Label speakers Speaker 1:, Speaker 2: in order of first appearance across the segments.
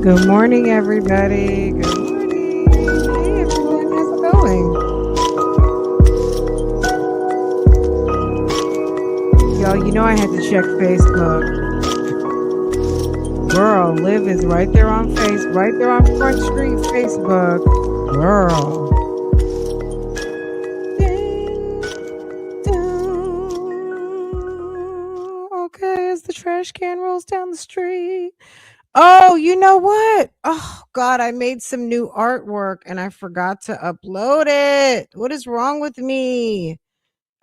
Speaker 1: Good morning, everybody. Good morning. Hey, everyone. How's it going? Y'all, you know I had to check Facebook. Girl, Liv is right there on right there on Front Street Facebook. Girl. Ding, dong. Okay, as the trash can rolls down the street. Oh, you know what? Oh, God, I made some new artwork and I forgot to upload it. What is wrong with me?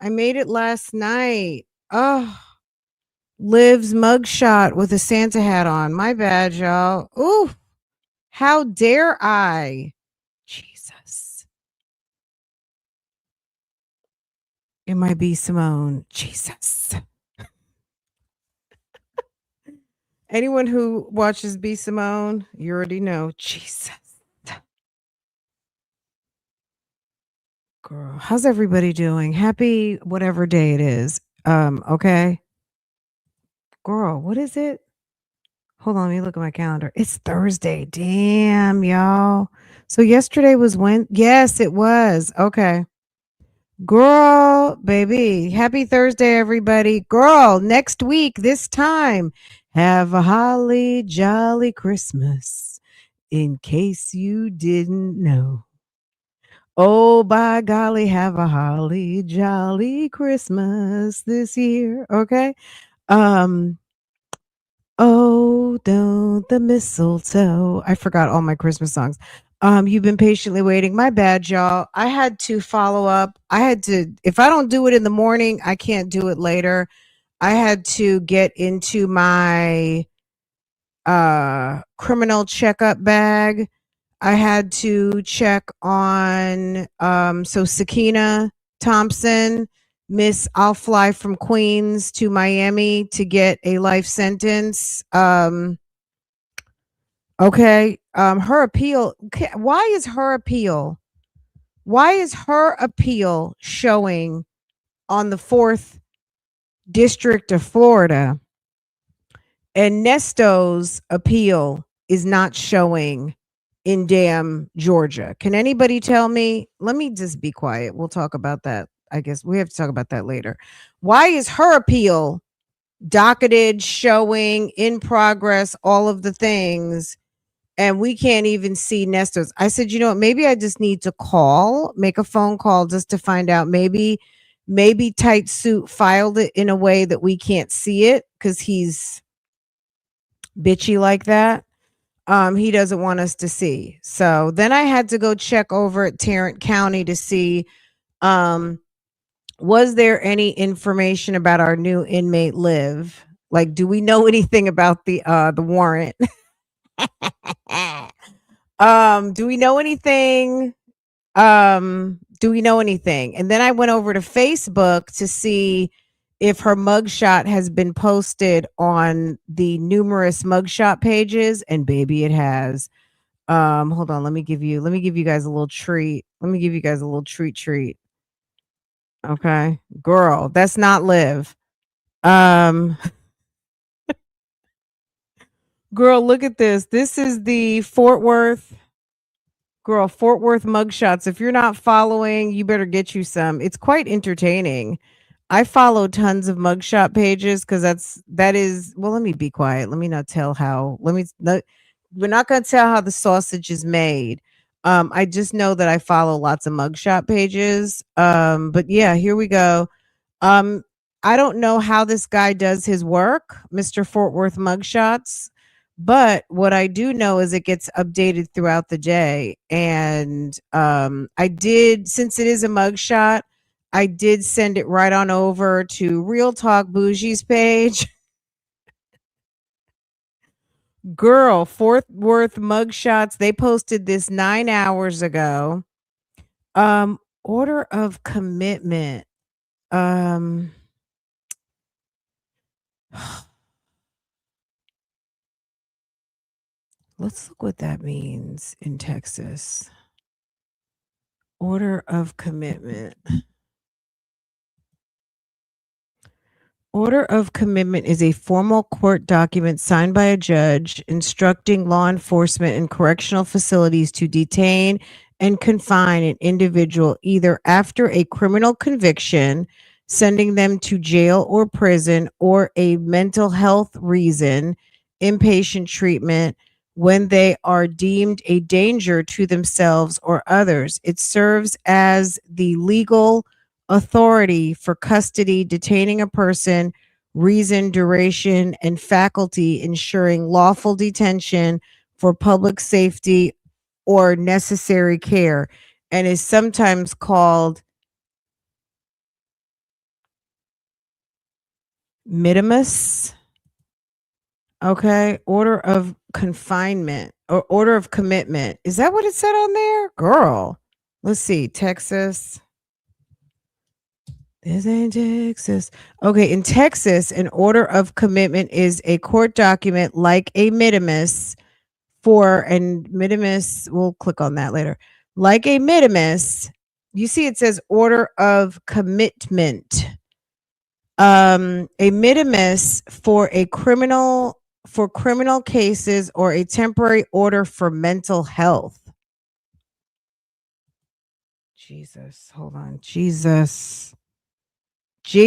Speaker 1: I made it last night. Oh, Liv's mugshot with a Santa hat on. My bad, y'all. Ooh, how dare I? Jesus. It might be Simone. Jesus. Anyone who watches B Simone, you already know. Jesus. Girl, how's everybody doing? Happy whatever day it is. Okay. Girl, what is it? Hold on, let me look at my calendar. It's Thursday. Damn, y'all. So yesterday was when? Yes, it was. Okay. Girl, baby. Happy Thursday, everybody. Girl, next week, this time, have a holly jolly Christmas. In case you didn't know. Oh, by golly, have a holly jolly Christmas this year. Okay. Um, oh, don't the mistletoe. I forgot all my Christmas songs. You've been patiently waiting. My bad, y'all. I had to follow up. If I don't do it in the morning, I can't do it later. I had to get into my criminal checkup bag. I had to check on so Sakina Thompson, Miss I'll fly from Queens to Miami to get a life sentence. Okay. Her appeal. Why is her appeal showing on the 4th District of Florida and Nesto's appeal is not showing in damn Georgia? Can anybody tell me? Let me just be quiet. We'll talk about that. I guess we have to talk about that later. Why is her appeal docketed, showing, in progress, all of the things, and we can't even see Nestor's? I said, you know what? Maybe I just need to make a phone call just to find out. Maybe Tight Suit filed it in a way that we can't see it because he's bitchy like that. He doesn't want us to see. So then I had to go check over at Tarrant County to see was there any information about our new inmate Liv? Like, do we know anything about the warrant? Do we know anything? Do we know anything? And then I went over to Facebook to see if her mugshot has been posted on the numerous mugshot pages, and baby, it has. Hold on, let me give you guys a little treat. Let me give you guys a little treat. Okay. Girl, that's not Liv. Um Girl, look at this. This is the Fort Worth mugshots. If you're not following, you better get you some. It's quite entertaining. I follow tons of mugshot pages because that is, well, let me be quiet. Let me not tell how. We're not going to tell how the sausage is made. I just know that I follow lots of mugshot pages. But yeah, here we go. Um, I don't know how this guy does his work, Mr. Fort Worth mugshots, but what I do know is it gets updated throughout the day. And I did, since it is a mugshot, I did send it right on over to Real Talk Bougie's page. Girl, Fort Worth mugshots, they posted this 9 hours ago. Order of commitment. Let's look what that means in Texas. Order of commitment. Order of commitment is a formal court document signed by a judge instructing law enforcement and correctional facilities to detain and confine an individual either after a criminal conviction, sending them to jail or prison, or a mental health reason, inpatient treatment, when they are deemed a danger to themselves or others. It serves as the legal authority for custody, detaining a person, reason, duration, and faculty, ensuring lawful detention for public safety or necessary care, and is sometimes called minimus. Okay, order of confinement or order of commitment. Is that what it said on there? Girl, let's see. Texas. This ain't Texas. Okay, in Texas, an order of commitment is a court document like a minimus for, and minimus, we'll click on that later. Like a minimus, you see it says order of commitment. A minimus for criminal cases or a temporary order for mental health. Jesus, hold on. Jesus. In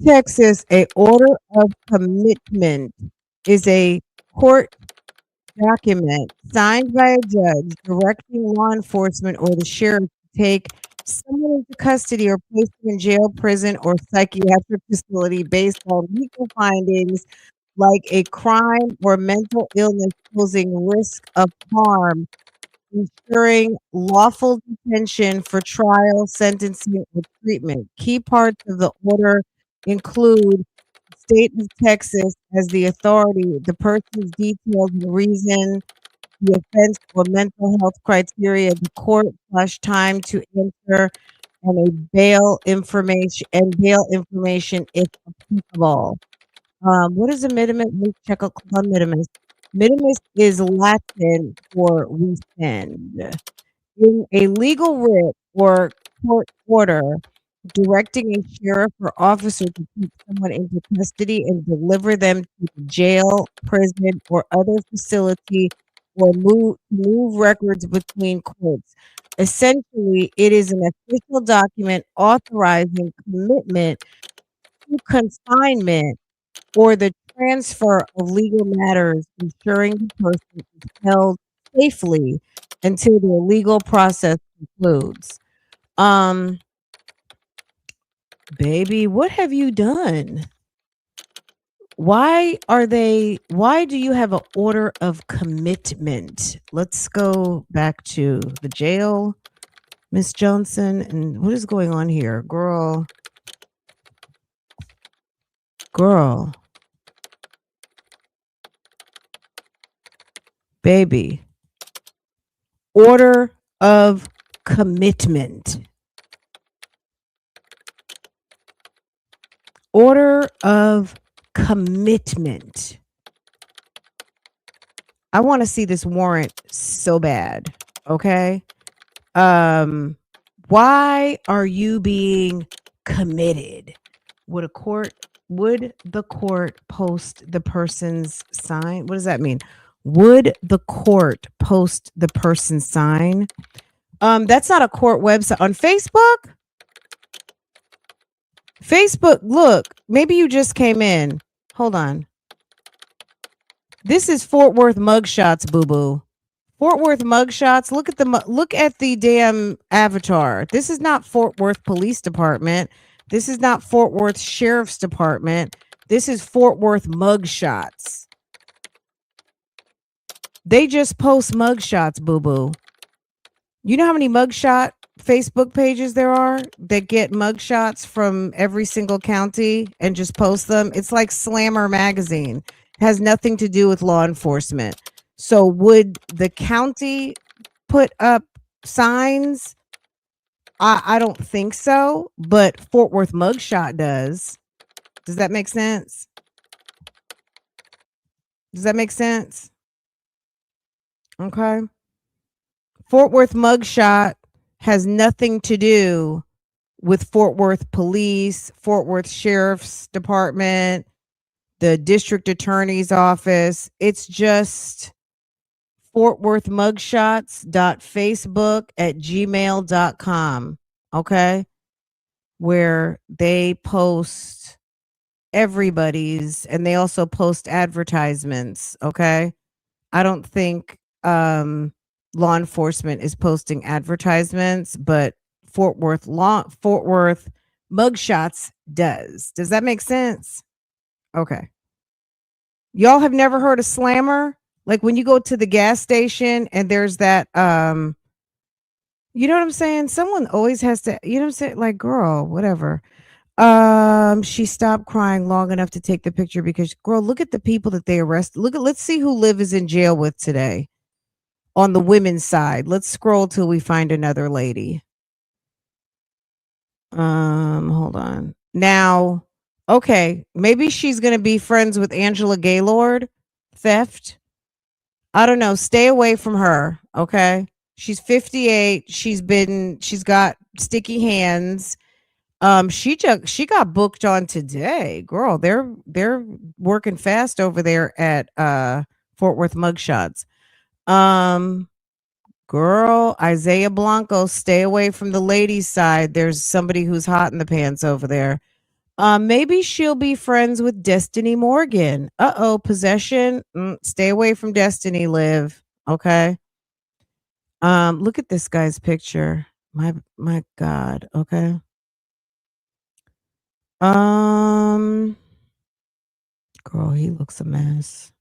Speaker 1: Texas, a order of commitment is a court document signed by a judge directing law enforcement or the sheriff to take someone into custody or place them in jail, prison, or psychiatric facility based on legal findings like a crime or mental illness posing risk of harm, ensuring lawful detention for trial, sentencing, or treatment. Key parts of the order include state of Texas as the authority, the person's details and reason, the offense or mental health criteria, the court / time to enter, and a bail information if applicable. What is a minimus? Let me check out on minimus. Minimus is Latin for rescind. In a legal writ or court order directing a sheriff or officer to take someone into custody and deliver them to the jail, prison, or other facility, or move records between courts. Essentially, it is an official document authorizing commitment to confinement or the transfer of legal matters, ensuring the person is held safely until the legal process concludes. Baby, what have you done? Why do you have an order of commitment? Let's go back to the jail, Miss Johnson. And what is going on here? Girl. Baby. Order of commitment. Order of commitment. I want to see this warrant so bad. Okay. Why are you being committed? Would the court post the person's sign? What does that mean? Would the court post the person's sign? That's not a court website. On Facebook? Facebook, look, maybe you just came in. Hold on. This is Fort Worth mugshots, boo-boo. Fort Worth mugshots. Look at the damn avatar. This is not Fort Worth Police Department. This is not Fort Worth Sheriff's Department. This is Fort Worth mugshots. They just post mugshots, boo-boo. You know how many mugshot Facebook pages there are that get mugshots from every single county and just post them? It's like Slammer magazine. It has nothing to do with law enforcement. So would the county put up signs? I don't think so, but Fort Worth mugshot does. Does that make sense? Does that make sense? Okay. Fort Worth mugshot has nothing to do with Fort Worth Police, Fort Worth Sheriff's Department, the district attorney's office. It's just Fort Worth mugshots.facebook@gmail.com. Okay. Where they post everybody's and they also post advertisements. Okay. I don't think law enforcement is posting advertisements, but Fort Worth mugshots does. Does that make sense? Okay. Y'all have never heard of Slammer? Like when you go to the gas station and there's that you know what I'm saying? Someone always has to, you know what I'm saying? Like, girl, whatever. She stopped crying long enough to take the picture because girl, look at the people that they arrested. Let's see who Liv is in jail with today. On the women's side. Let's scroll till we find another lady. Hold on. Now, okay, maybe she's gonna be friends with Angela Gaylord. Theft. I don't know. Stay away from her. Okay. She's 58. She's got sticky hands. She got booked on today. Girl, they're working fast over there at Fort Worth Mugshots. Girl, Isaiah Blanco, stay away from the ladies' side. There's somebody who's hot in the pants over there. Maybe she'll be friends with Destiny Morgan. Uh-oh, possession. Stay away from Destiny, Liv. Okay. Look at this guy's picture. My God. Okay. Girl, he looks a mess.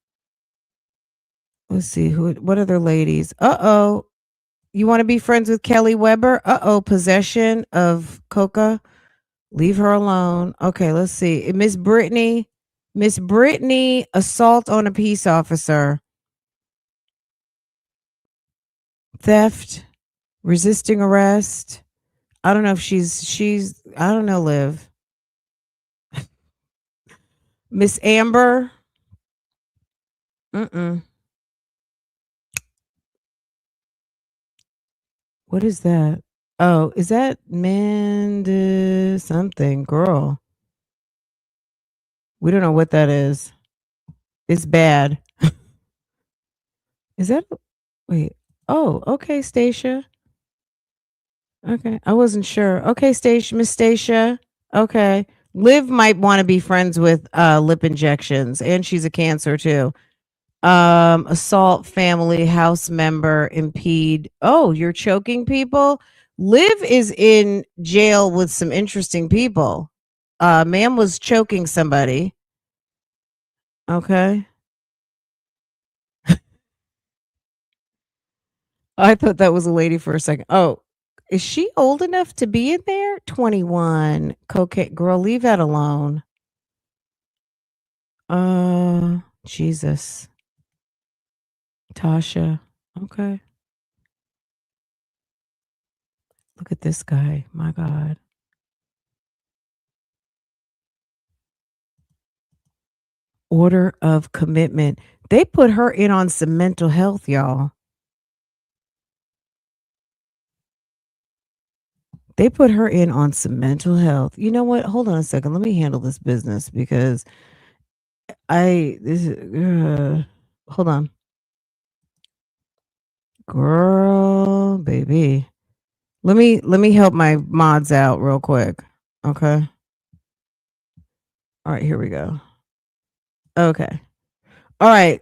Speaker 1: Let's see what other ladies. Uh-oh. You want to be friends with Kelly Weber? Uh-oh, possession of coca. Leave her alone. Okay, let's see. Miss Brittany, assault on a peace officer. Theft, resisting arrest. I don't know if she's I don't know, Liv. Miss Amber. Mm-mm. What is that? Oh, is that Manda something, girl? We don't know what that is. It's bad. Is that wait? Oh, okay, Stacia. Okay, I wasn't sure. Okay, Stacia, Miss Stacia. Okay, Liv might want to be friends with lip injections, and she's a cancer too. Assault family house member impede. Oh, you're choking people. Liv is in jail with some interesting people. Ma'am was choking somebody. Okay. I thought that was a lady for a second. Oh, is she old enough to be in there? 21. Cocaine. Girl, leave that alone. Jesus. Tasha. Okay. Look at this guy. My God. Order of commitment. They put her in on some mental health, y'all. They put her in on some mental health. You know what? Hold on a second. Let me handle this business because hold on. Girl, baby. Let me help my mods out real quick. Okay. All right, here we go. Okay. All right.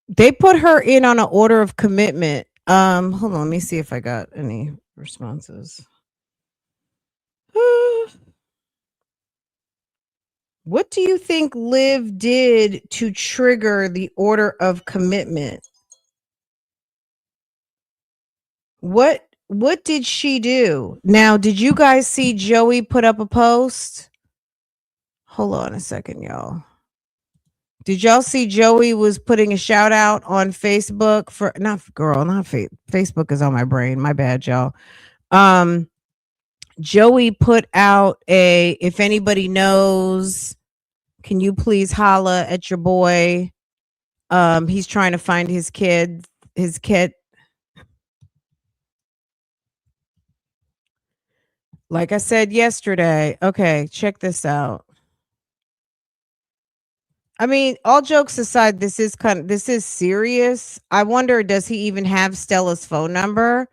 Speaker 1: They put her in on an order of commitment. Hold on, let me see if I got any responses. What do you think Liv did to trigger the order of commitment? What did she do? Now, did you guys see Joey put up a post? Hold on a second, y'all. Did y'all see Joey was putting a shout out on Facebook for Facebook is on my brain. My bad, y'all. Joey put out a if anybody knows Can you please holla at your boy? He's trying to find his kid. Like I said yesterday. Okay, check this out. I mean, all jokes aside, this is serious. I wonder, does he even have Stella's phone number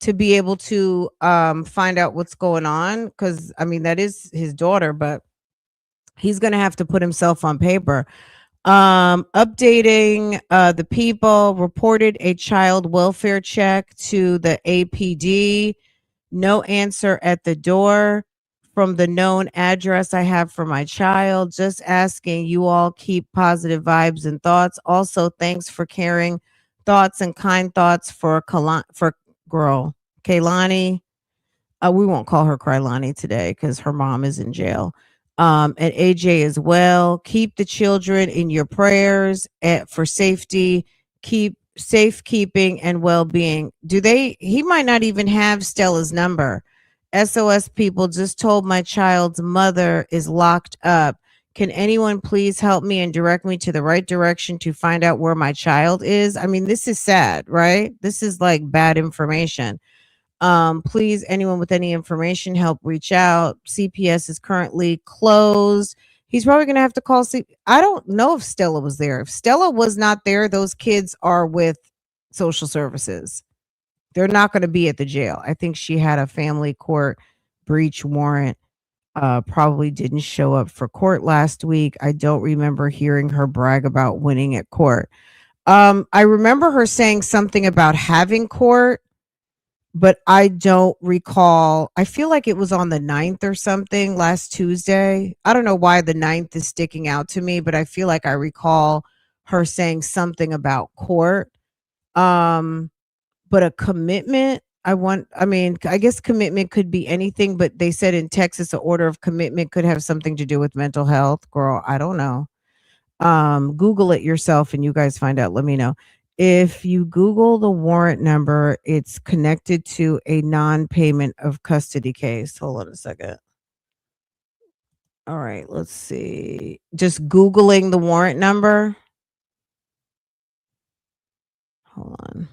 Speaker 1: to be able to find out what's going on? Because I mean, that is his daughter, but he's gonna have to put himself on paper. Updating the people reported a child welfare check to the APD. No answer at the door from the known address I have for my child. Just asking you all keep positive vibes and thoughts. Also, thanks for caring thoughts and kind thoughts for for girl Kaylani. We won't call her Krylani today because her mom is in jail. And AJ as well. Keep the children in your prayers for safety. Keep safekeeping and well-being. He might not even have Stella's number. SOS people just told my child's mother is locked up. Can anyone please help me and direct me to the right direction to find out where my child is? I mean, this is sad, right? This is like bad information. Please, anyone with any information, help reach out. CPS is currently closed. He's probably going to have to call. I don't know if Stella was there. If Stella was not there, those kids are with social services. They're not going to be at the jail. I think she had a family court breach warrant. Probably didn't show up for court last week. I don't remember hearing her brag about winning at court. I remember her saying something about having court, but I don't recall. I feel like it was on the 9th or something last Tuesday. I don't know why the 9th is sticking out to me, but I feel like I recall her saying something about court. Um, but a commitment, I mean, I guess commitment could be anything, but they said in Texas, an order of commitment could have something to do with mental health. Girl, I don't know. Google it yourself and you guys find out. Let me know. If you Google the warrant number, it's connected to a non-payment of custody case. Hold on a second. All right, let's see. Just Googling the warrant number. Hold on.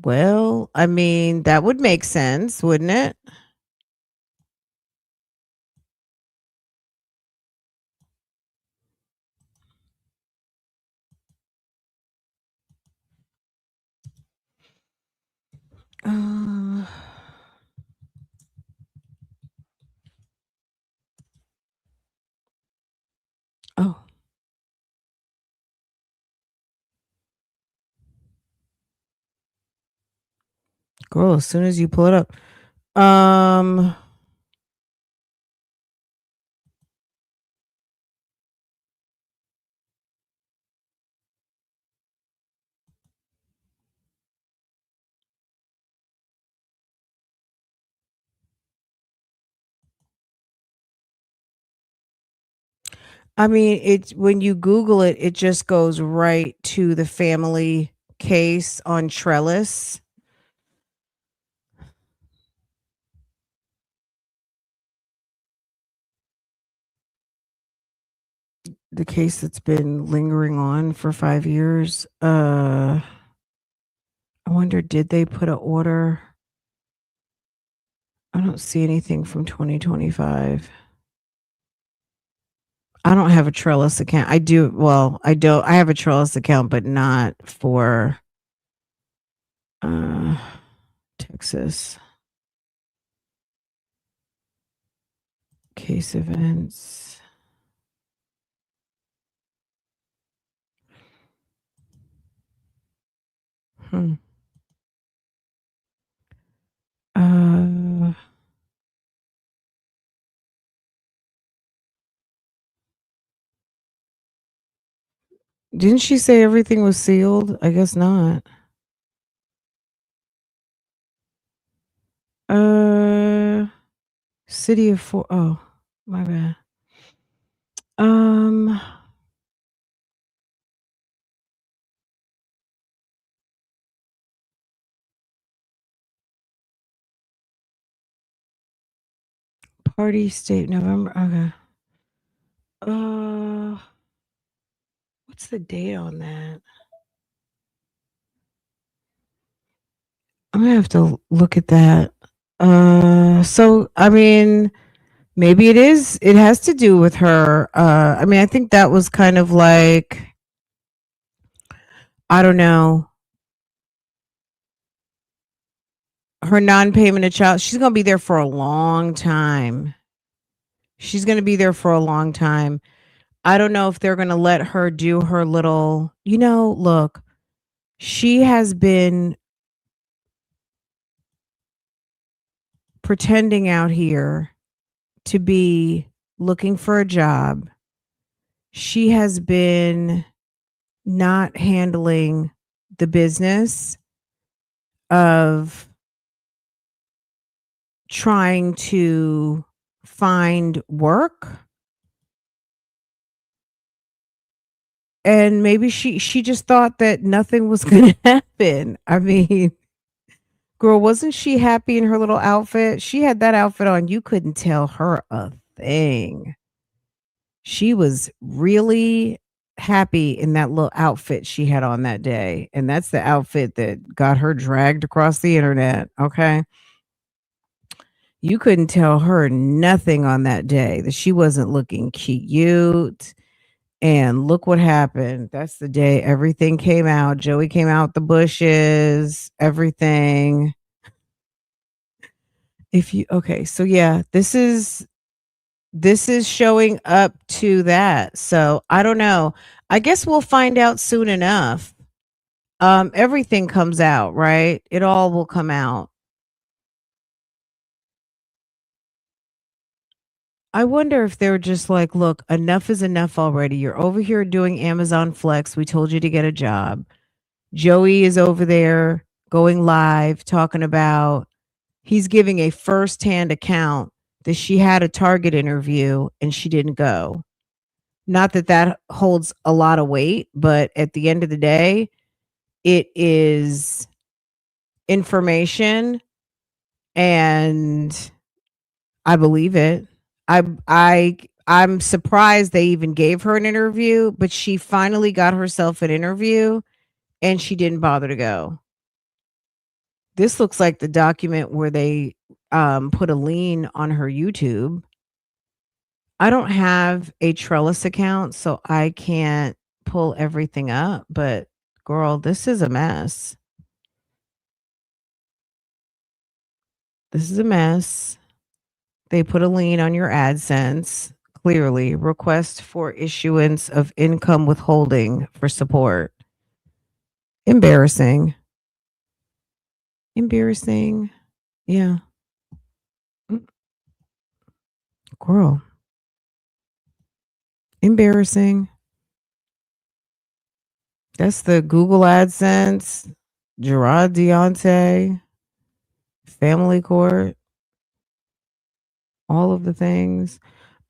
Speaker 1: Well, I mean, that would make sense, wouldn't it? Uh, oh, girl, as soon as you pull it up. Um, I mean, it's when you Google it, it just goes right to the family case on Trellis. The case that's been lingering on for 5 years. I wonder, did they put a order? I don't see anything from 2025. I don't have a Trellis account. I do. Well, I don't. I have a Trellis account, but not for uh, Texas case events. Hmm. Uh, didn't she say everything was sealed? I guess not. Uh, City of Four. Oh, my bad. Um, Party state November. Okay. What's the date on that? I'm gonna have to look at that. So I mean, maybe it has to do with her. I mean, I think that was kind of like, I don't know, her non-payment of child. She's gonna be there for a long time. She's gonna be there for a long time. I don't know if they're gonna let her do her little, look, she has been pretending out here to be looking for a job. She has been not handling the business of trying to find work, and maybe she just thought that nothing was going to happen. I mean, girl, wasn't she happy in her little outfit? She had that outfit on, you couldn't tell her a thing. She was really happy in that little outfit she had on that day, and that's the outfit that got her dragged across the internet, okay? You couldn't tell her nothing on that day that she wasn't looking cute. And look what happened. That's the day everything came out. Joey came out the bushes, everything. If you okay, so yeah, this is showing up to that. So I don't know. I guess we'll find out soon enough. Everything comes out, right? It all will come out. I wonder if they're just like, look, enough is enough already. You're over here doing Amazon Flex. We told you to get a job. Joey is over there going live talking about, he's giving a firsthand account that she had a Target interview and she didn't go. Not that that holds a lot of weight, but at the end of the day, it is information, and I believe it. I'm surprised they even gave her an interview, but she finally got herself an interview and she didn't bother to go. This looks like the document where they put a lien on her YouTube. I don't have a Trellis account, so I can't pull everything up, but girl, this is a mess. This is a mess. They put a lien on your AdSense. Clearly, request for issuance of income withholding for support. Embarrassing. Embarrassing. Yeah. Mm, girl. Embarrassing. That's the Google AdSense, Gerard Deontay, Family Court, all of the things.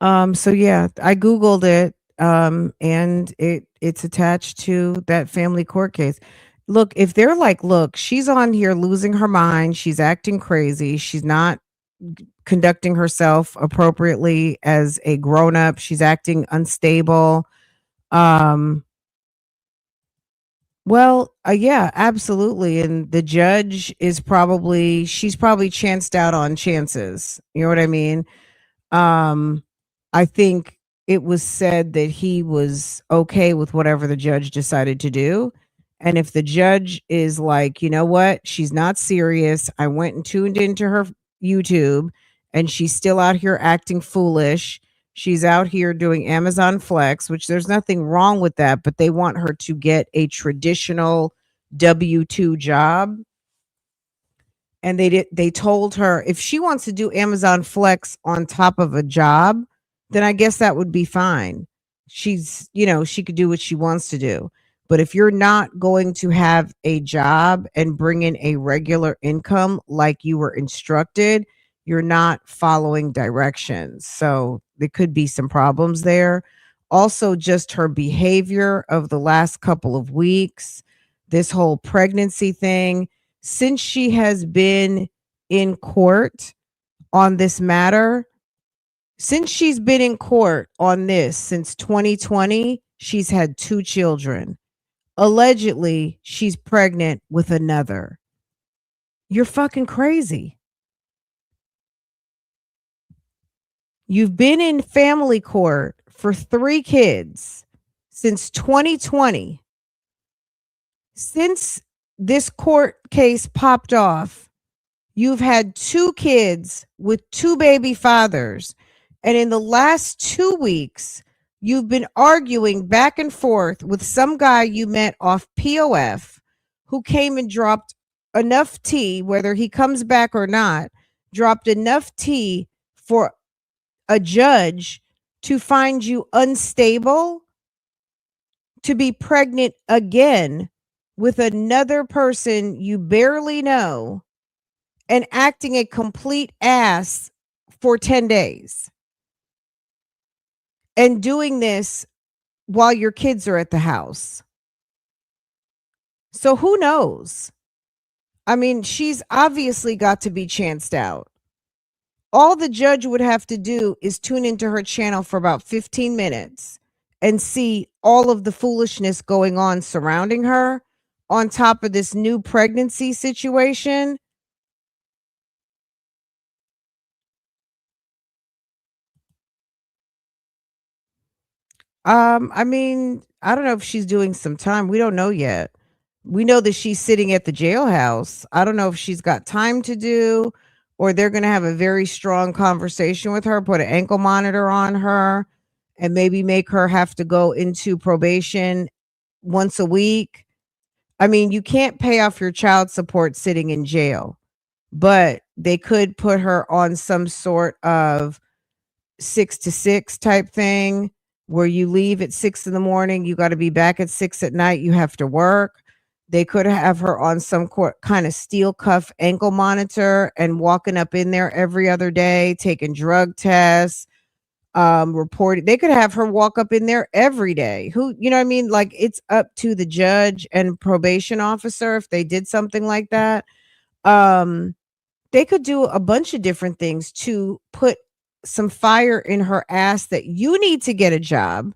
Speaker 1: So yeah, I Googled it, and it's attached to that family court case. Look, if they're like, look, she's on here losing her mind, she's acting crazy, she's not conducting herself appropriately as a grown up, she's acting unstable. Um, well, yeah, absolutely. And the judge is probably, she's probably chanced out on chances. You know what I mean? Um, I think it was said that he was okay with whatever the judge decided to do. And if the judge is like, you know what, she's not serious. I went and tuned into her YouTube and she's still out here acting foolish. She's out here doing Amazon Flex, which there's nothing wrong with that, but they want her to get a traditional W-2 job, and they told her if she wants to do Amazon Flex on top of a job, then I guess that would be fine. She could do what she wants to do. But if you're not going to have a job and bring in a regular income like you were instructed, you're not following directions. So there could be some problems there. Also, just her behavior of the last couple of weeks, this whole pregnancy thing, since she has been in court on this matter, Since she's been in court on this since 2020, she's had 2 children. Allegedly, she's pregnant with another. You're fucking crazy. You've been in family court for 3 kids since 2020. Since this court case popped off, you've had 2 kids with 2 baby fathers. And in the last 2 weeks, you've been arguing back and forth with some guy you met off POF who came and dropped enough tea, whether he comes back or not, dropped enough tea for a judge to find you unstable to be pregnant again with another person you barely know and acting a complete ass for 10 days and doing this while your kids are at the house. So who knows? I mean, she's obviously got to be chanced out. All the judge would have to do is tune into her channel for about 15 minutes and see all of the foolishness going on surrounding her on top of this new pregnancy situation. I mean, I don't know if she's doing some time. We don't know yet. We know that she's sitting at the jailhouse. I don't know if she's got time to do, or they're going to have a very strong conversation with her, put an ankle monitor on her, and maybe make her have to go into probation once a week. I mean, you can't pay off your child support sitting in jail, but they could put her on some sort of 6 to 6 type thing where you leave at 6 in the morning, you got to be back at 6 at night, you have to work. They could have her on some kind of steel cuff ankle monitor and walking up in there every other day, taking drug tests, reporting. They could have her walk up in there every day. Who, you know what I mean? Like, it's up to the judge and probation officer if they did something like that. They could do a bunch of different things to put some fire in her ass that you need to get a job.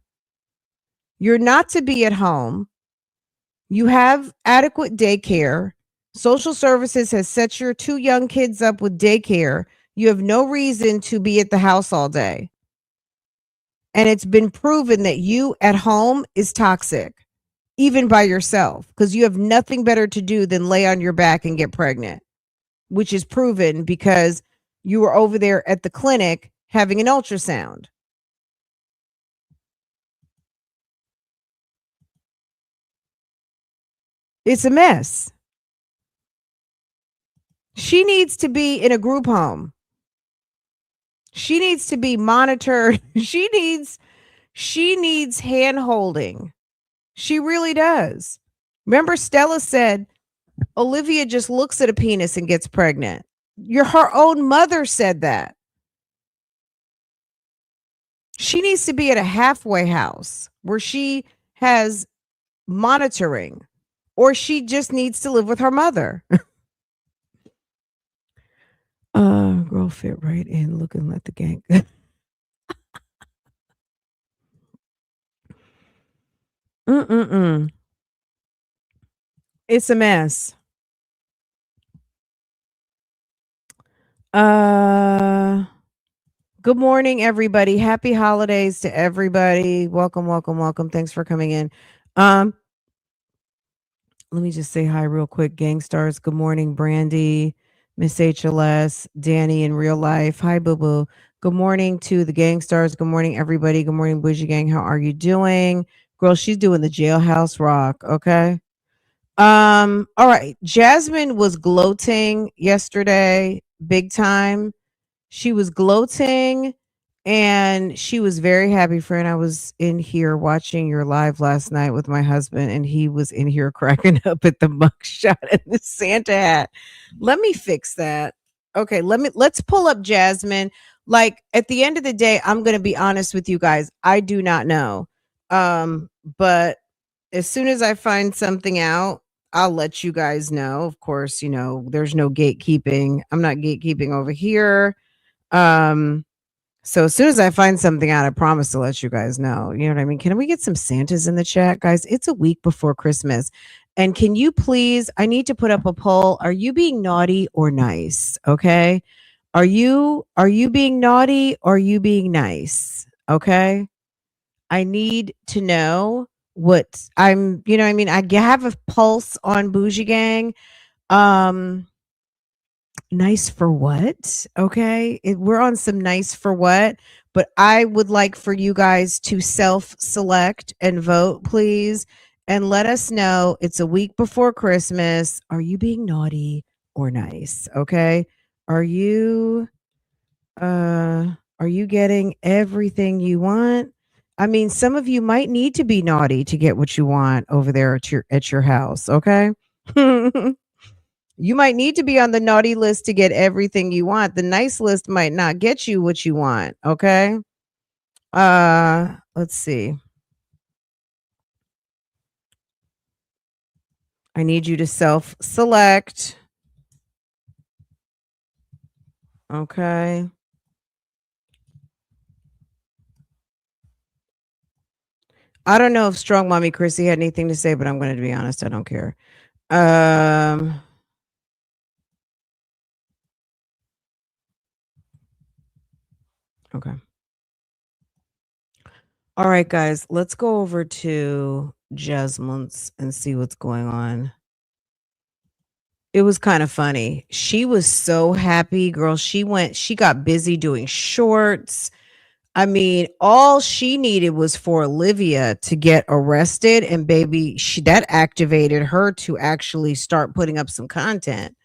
Speaker 1: You're not to be at home. You have adequate daycare. Social services has set your 2 young kids up with daycare. You have no reason to be at the house all day. And it's been proven that you at home is toxic, even by yourself, because you have nothing better to do than lay on your back and get pregnant, which is proven because you were over there at the clinic having an ultrasound. It's a mess. She needs to be in a group home. She needs to be monitored. She needs hand holding. She really does. Remember, Stella said Olivia just looks at a penis and gets pregnant. Her own mother said that. She needs to be at a halfway house where she has monitoring, or she just needs to live with her mother. Girl fit right in looking like the gang. Mm-mm-mm. It's a mess. Good morning, everybody. Happy holidays to everybody. Welcome, welcome, welcome. Thanks for coming in. Let me just say hi real quick. Gangstars, good morning. Brandy, Miss HLS, Danny in real life. Hi, boo boo. Good morning to the Gangstars. Good morning, everybody. Good morning, Bougie Gang. How are you doing? Girl, she's doing the jailhouse rock. Okay. All right. Jasmine was gloating yesterday, big time. She was gloating and she was very happy. Friend, I was in here watching your live last night with my husband, and he was in here cracking up at the mugshot and the Santa hat. Let me fix that. Okay, let's pull up Jasmine. Like, at the end of the day, I'm gonna be honest with you guys. I do not know. But as soon as I find something out, I'll let you guys know. Of course, there's no gatekeeping. I'm not gatekeeping over here. Um, So as soon as I find something out, I promise to let you guys know. You know what I mean? Can we get some Santas in the chat, guys? It's a week before Christmas. And can you please, I need to put up a poll. Are you being naughty or nice? Okay. Are you being naughty or are you being nice? Okay. I need to know what I'm, you know what I mean? Have a pulse on Bougie Gang. Um, Nice for what? Okay. We're on some nice for what, but I would like for you guys to self select and vote, please. And let us know it's a week before Christmas. Are you being naughty or nice? Okay. Are you uh are you getting everything you want? I mean, some of you might need to be naughty to get what you want over there at your house, okay? You might need to be on the naughty list to get everything you want. The nice list might not get you what you want, okay? Let's see. I need you to self-select. Okay. I don't know if Strong Mommy Chrissy had anything to say, but I'm going to be honest, I don't care. Okay. All right, guys, let's go over to Jasmine's and see what's going on. It was kind of funny. She was so happy, girl. She got busy doing shorts. I mean, all she needed was for Olivia to get arrested, and baby, that activated her to actually start putting up some content.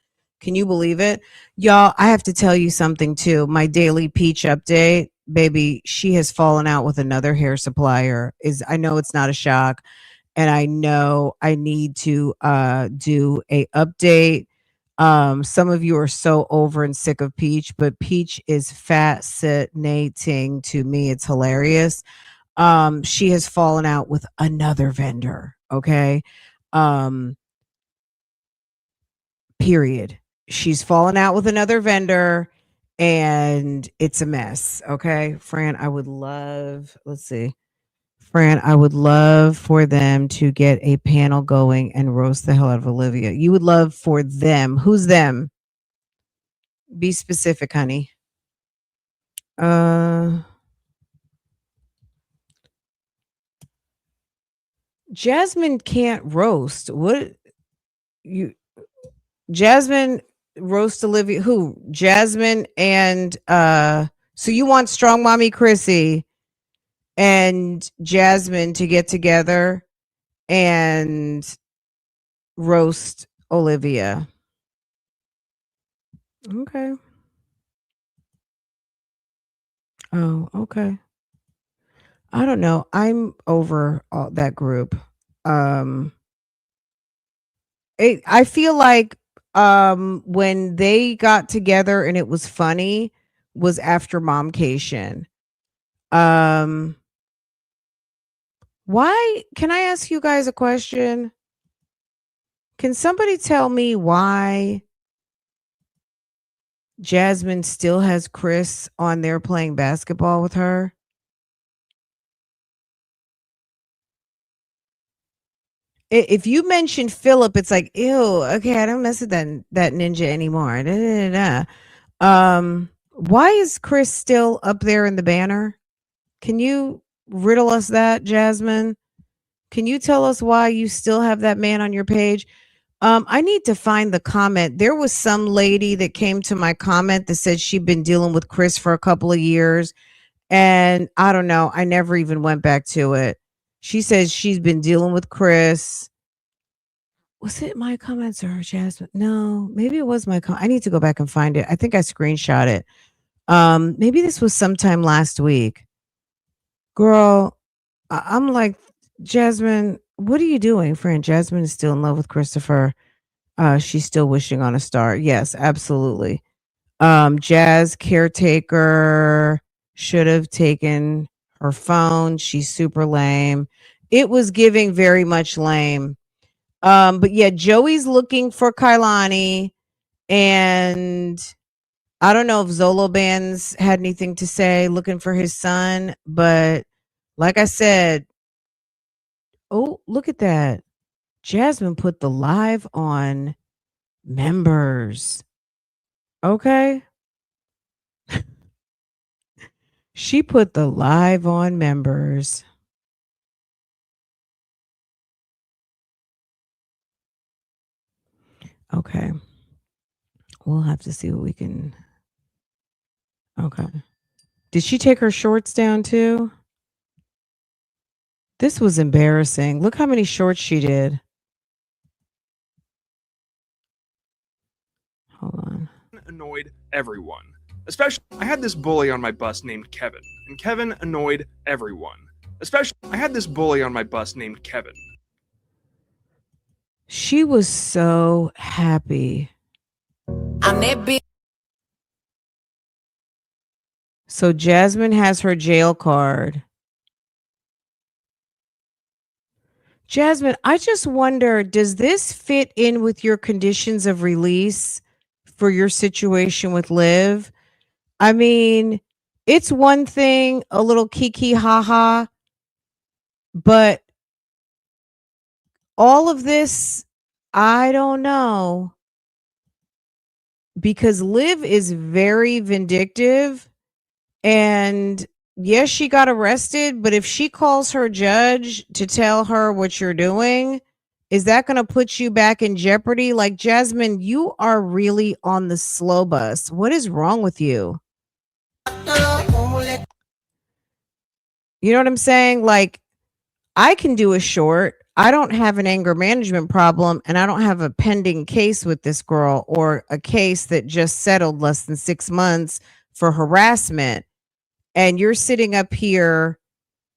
Speaker 1: Can you believe it? Y'all, I have to tell you something too. My daily Peach update, baby, she has fallen out with another hair supplier. I know it's not a shock, and I know I need to do a update. Some of you are so over and sick of Peach, but Peach is fascinating to me. It's hilarious. She has fallen out with another vendor. Okay. Um, period. She's fallen out with another vendor and it's a mess. Okay. Fran, I would love, let's see. Fran, I would love for them to get a panel going and roast the hell out of Olivia. You would love for them. Who's them? Be specific, honey. Uh Jasmine can't roast. What you Jasmine roast Olivia who? Jasmine and so you want Strong Mommy Chrissy and Jasmine to get together and roast Olivia. Okay. Oh, okay. I don't know. I'm over all that group. Um I feel like when they got together and it was funny was after Momcation. Um why can I ask you guys a question? Can somebody tell me why Jasmine still has Chris on there playing basketball with her? If you mention Philip, it's like, ew, okay, I don't mess with that ninja anymore. Da, da, da, da. Why is Chris still up there in the banner? Can you riddle us that, Jasmine? Can you tell us why you still have that man on your page? I need to find the comment. There was some lady that came to my comment that said she'd been dealing with Chris for a couple of years. And I don't know. I never even went back to it. She says she's been dealing with Chris. Was it my comments or Jasmine? No, maybe it was my I need to go back and find it. I think I screenshot it. Maybe this was sometime last week. Girl, I'm like, Jasmine, what are you doing, friend? Jasmine is still in love with Christopher. She's still wishing on a star. Yes, absolutely. Jazz caretaker should have taken her phone. She's super lame. It was giving very much lame. But yeah, Joey's looking for Kailani and I don't know if Zoloban's had anything to say looking for his son, but like I said, oh, look at that. Jasmine put the live on members. Okay. She put the live on members. Okay. We'll have to see what we can. Okay. Did she take her shorts down too? This was embarrassing. Look how many shorts she did. Hold on.
Speaker 2: Annoyed everyone. Especially, I had this bully on my bus named Kevin, and Kevin annoyed everyone. Especially, I had this bully on my bus named Kevin.
Speaker 1: She was so happy. I'm that bitch. So Jasmine has her jail card. Jasmine, I just wonder, does this fit in with your conditions of release for your situation with Liv? I mean, it's one thing, a little kiki haha, but all of this, I don't know. Because Liv is very vindictive. And yes, she got arrested, but if she calls her judge to tell her what you're doing, is that going to put you back in jeopardy? Like, Jasmine, you are really on the slow bus. What is wrong with you? You know what I'm saying? Like, I can do a short. I don't have an anger management problem, and I don't have a pending case with this girl or a case that just settled less than 6 months for harassment. And you're sitting up here,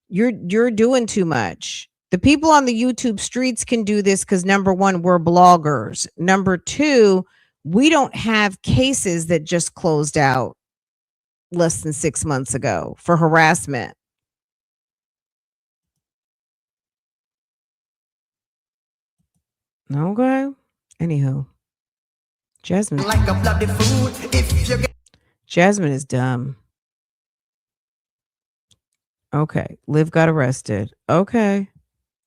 Speaker 1: you're doing too much. The people on the YouTube streets can do this because number one, we're bloggers. Number two, we don't have cases that just closed out less than 6 months ago for harassment. Okay. Anywho, Jasmine. Like a bloody food if you get- Jasmine is dumb. Okay. Liv got arrested. Okay.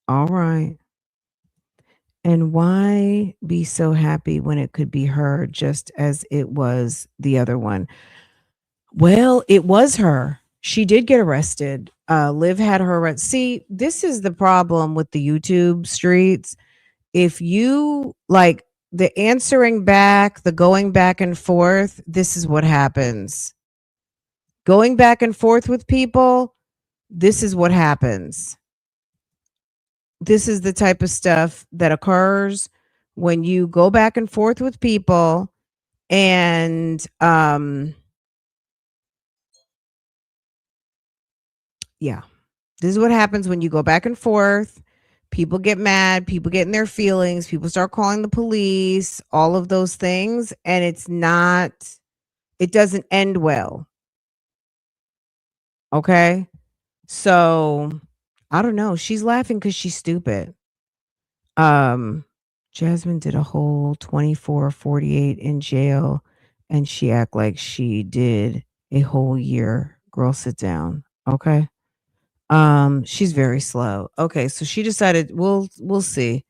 Speaker 1: All right. And why be so happy when it could be her just as it was the other one? Well, it was her. She did get arrested. Liv had her arrested. See, this is the problem with the YouTube streets. If you like the answering back, the going back and forth, this is what happens. Going back and forth with people, this is what happens. This is the type of stuff that occurs when you go back and forth with people and yeah, this is what happens when you go back and forth. People get mad, people get in their feelings, people start calling the police, all of those things, and it doesn't end well. Okay? So, I don't know. She's laughing cuz she's stupid. Jasmine did a whole 24/48 in jail and she act like she did a whole year. Girl, sit down. Okay? She's very slow. Okay, so she decided we'll see.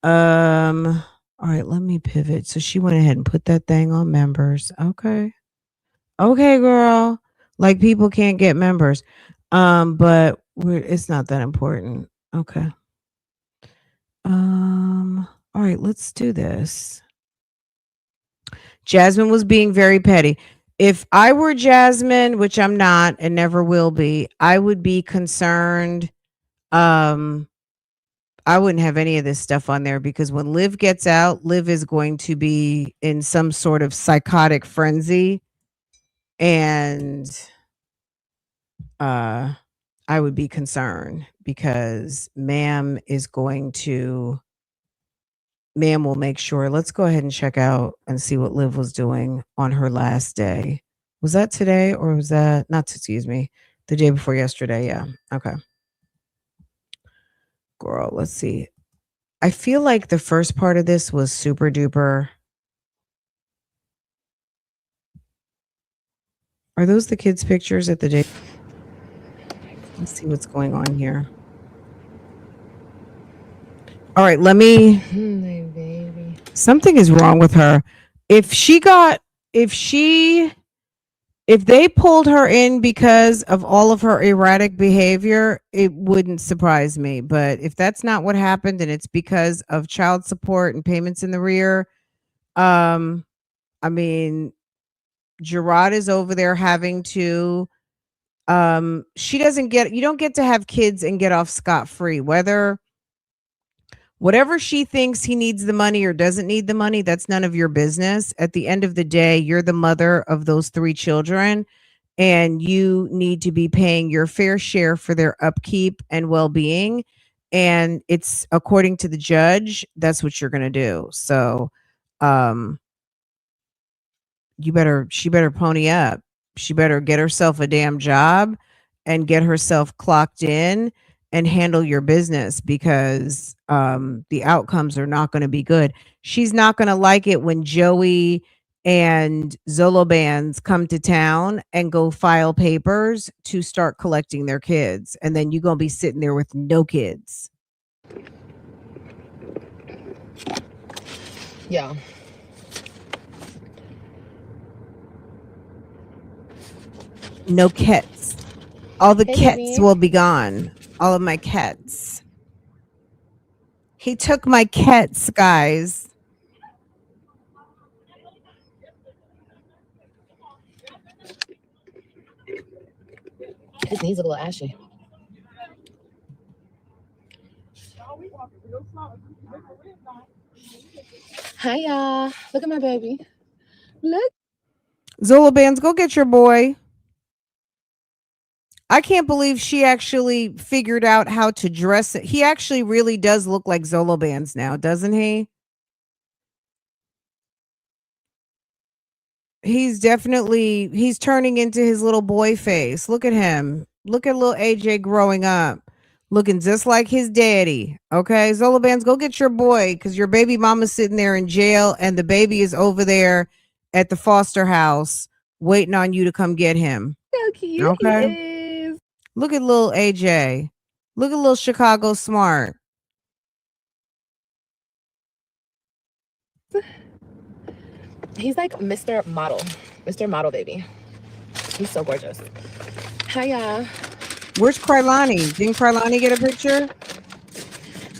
Speaker 1: All right, let me pivot. So she went ahead and put that thing on members. Okay. Okay, girl. Like people can't get members. But it's not that important. Okay. All right, let's do this. Jasmine was being very petty. If I were Jasmine, which I'm not and never will be, I would be concerned. I wouldn't have any of this stuff on there because when Liv gets out, Liv is going to be in some sort of psychotic frenzy. And I would be concerned because ma'am will make sure. Let's go ahead and check out and see what Liv was doing on her last day. Was that today or was that not, excuse me, the day before yesterday? Yeah. Okay. Girl, let's see. I feel like the first part of this was super duper. Are those the kids' pictures at the day? Let's see what's going on here. All right, let me.
Speaker 3: My baby.
Speaker 1: Something is wrong with her. If they pulled her in because of all of her erratic behavior, it wouldn't surprise me. But if that's not what happened and it's because of child support and payments in the rear, I mean, Gerard is over there having to you don't get to have kids and get off scot-free. Whatever she thinks he needs the money or doesn't need the money, that's none of your business. At the end of the day, you're the mother of those 3 children, and you need to be paying your fair share for their upkeep and well-being. And it's according to the judge, that's what you're going to do. So, she better pony up. She better get herself a damn job and get herself clocked in and handle your business, because the outcomes are not going to be good. She's not going to like it when Joey and Zolobands come to town and go file papers to start collecting their kids. And then you're going to be sitting there with no kids.
Speaker 3: Yeah.
Speaker 1: No cats. All the
Speaker 3: Hey,
Speaker 1: cats
Speaker 3: baby.
Speaker 1: will be gone. All of my cats. He took my cats, guys.
Speaker 3: His knees look a little ashy. Hi, y'all. Look at my baby. Look.
Speaker 1: Zolabands, go get your boy. I can't believe she actually figured out how to dress it. He actually really does look like Zolabands now, doesn't he? He's turning into his little boy face. Look at him. Look at little AJ growing up, looking just like his daddy. Okay, Zolabands, go get your boy, because your baby mama's sitting there in jail and the baby is over there at the foster house waiting on you to come get him.
Speaker 3: How cute
Speaker 1: Okay.
Speaker 3: he is.
Speaker 1: Look at little AJ. Look at little Chicago Smart.
Speaker 3: He's like Mr. Model. Mr. Model baby. He's so gorgeous. Hi, y'all.
Speaker 1: Where's Krylani? Didn't Krylani get a picture?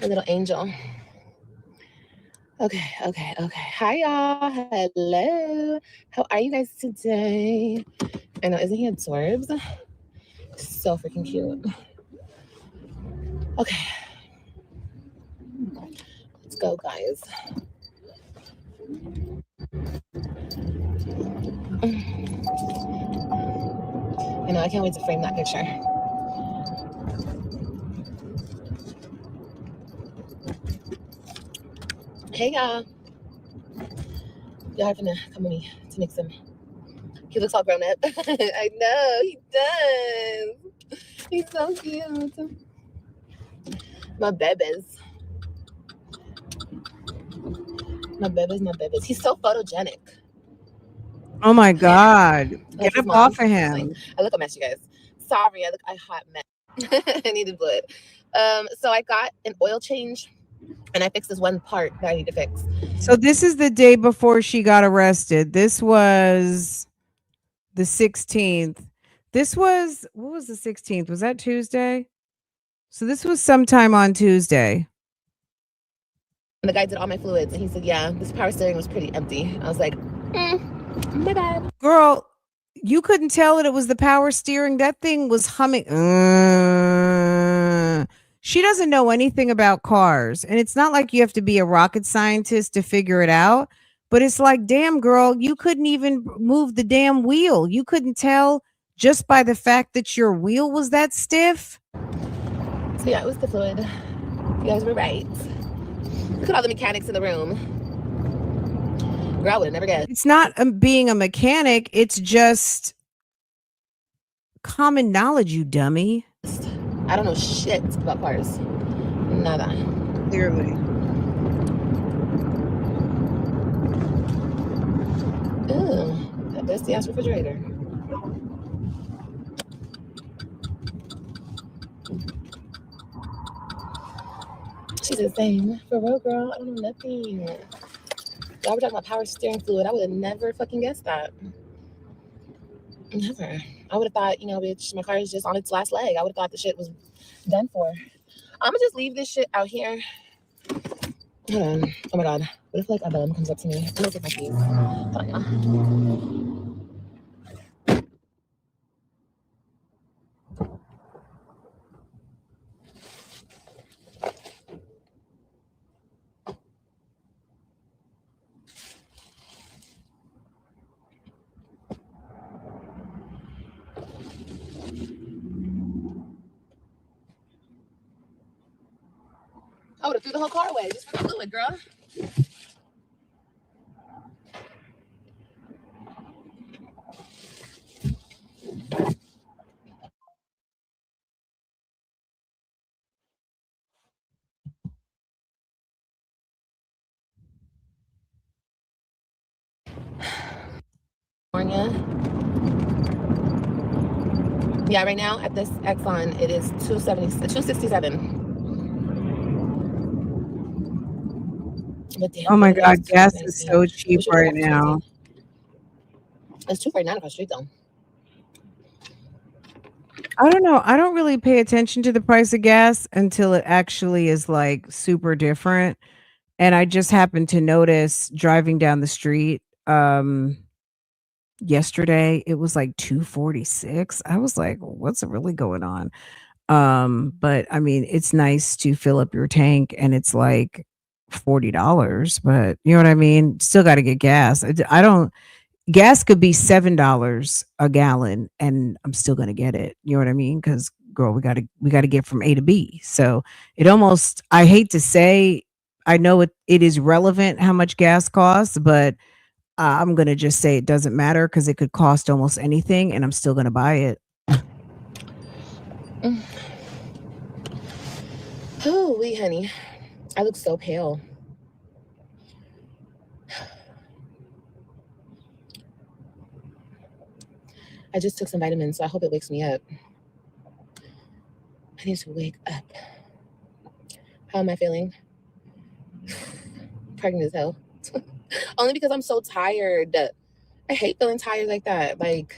Speaker 3: A little angel. Okay. Hi, y'all. Hello. How are you guys today? I know, isn't he adorbs? So freaking cute. Okay. Let's go, guys. I know, I can't wait to frame that picture. Hey, y'all. Y'all are gonna come with me to make some. He looks all grown up. I know, he does. He's so cute. My babies. My babies. He's so photogenic.
Speaker 1: Oh my God.
Speaker 3: Like
Speaker 1: Get up off of him.
Speaker 3: I look a mess, you guys. Sorry, I hot mess. I need to blood. So I got an oil change and I fixed this one part that I need to fix.
Speaker 1: So this is the day before she got arrested. This was the 16th. What was the 16th? Was that Tuesday? So this was sometime on Tuesday.
Speaker 3: And the guy did all my fluids and he said, yeah, this power steering was pretty empty. I was like, my bad.
Speaker 1: Girl, you couldn't tell that it was the power steering. That thing was humming. She doesn't know anything about cars. And it's not like you have to be a rocket scientist to figure it out. But it's like, damn, girl, you couldn't even move the damn wheel. You couldn't tell just by the fact that your wheel was that stiff.
Speaker 3: So yeah, it was the fluid. You guys were right. Look at all the mechanics in the room. Girl, I would have never guessed.
Speaker 1: It's not being a mechanic. It's just common knowledge, you dummy.
Speaker 3: I don't know shit about cars. Nada.
Speaker 1: Clearly.
Speaker 3: Ooh, that dusty ass refrigerator. She's the same. For real, girl. I don't know nothing. Y'all were talking about power steering fluid. I would have never fucking guessed that. Never. I would have thought, you know, bitch, my car is just on its last leg. I would have thought the shit was done for. I'm gonna just leave this shit out here. Hold on. Oh my god. What if like a bum comes up to me? I'm gonna take my keys. Hold on, y'all. I would have threw the whole car away just for the fluid, girl. Yeah, right now at this Exxon, it is 267. But damn,
Speaker 1: Oh my
Speaker 3: girl,
Speaker 1: God,
Speaker 3: it's
Speaker 1: gas
Speaker 3: too
Speaker 1: is
Speaker 3: expensive.
Speaker 1: so
Speaker 3: We
Speaker 1: cheap
Speaker 3: should go
Speaker 1: right
Speaker 3: back to
Speaker 1: now.
Speaker 3: 20. It's $2.49 across the street though.
Speaker 1: I don't know. I don't really pay attention to the price of gas until it actually is like super different. And I just happened to notice driving down the street yesterday, it was like 246. I was like, what's really going on? But I mean, it's nice to fill up your tank and it's like $40, but you know what I mean? Still got to get gas. I don't gas could be $7 a gallon and I'm still going to get it. You know what I mean? Cuz girl, we got to get from A to B. So, it almost I hate to say I know it is relevant how much gas costs, but I'm going to just say it doesn't matter cuz it could cost almost anything and I'm still going to buy it.
Speaker 3: Oh, wee, honey. I look so pale. I just took some vitamins, so I hope it wakes me up. I need to wake up. How am I feeling? Pregnant as hell. Only because I'm so tired. I hate feeling tired like that. Like,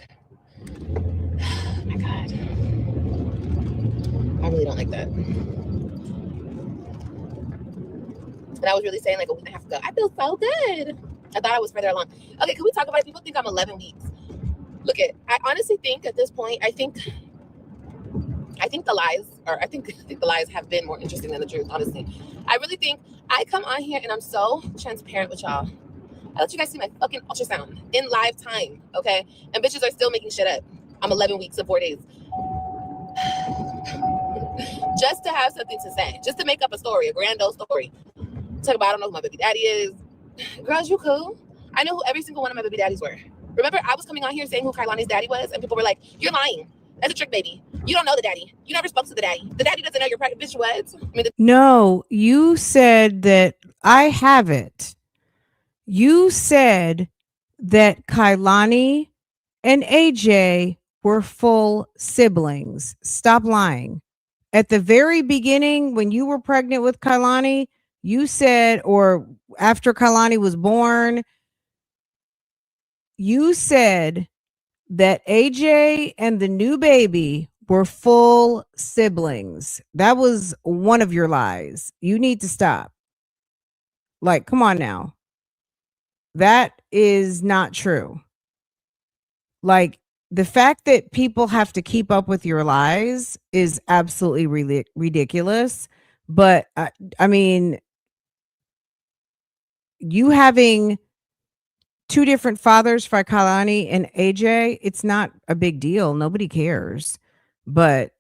Speaker 3: oh my God. I really don't like that. And I was really saying like a week and a half ago, I feel so good. I thought I was further along. Okay, can we talk about it? People think I'm 11 weeks. Look at, I honestly think at this point, I think the lies, or I think the lies have been more interesting than the truth, honestly. I really think I come on here and I'm so transparent with y'all. I let you guys see my fucking ultrasound in live time, okay? And bitches are still making shit up. I'm 11 weeks and 4 days. Just to have something to say, just to make up a story, a grand old story. Talk about, I don't know who my baby daddy is. Girls, you cool? I know who every single one of my baby daddies were. Remember, I was coming on here saying who Kailani's daddy was, and people were like, you're lying. That's a trick, baby. You don't know the daddy. You never spoke to the daddy. The daddy doesn't know you're pregnant. Bitch, what? I mean,
Speaker 1: No, you said that I have it. You said that Kailani and AJ were full siblings. Stop lying. At the very beginning, when you were pregnant with Kailani, you said, or after Kailani was born, you said that AJ and the new baby were full siblings. That was one of your lies. You need to stop. Like, come on now. That is not true. Like, the fact that people have to keep up with your lies is absolutely ridiculous. But I mean, you having two different fathers for Kalani and AJ, it's not a big deal. Nobody cares. But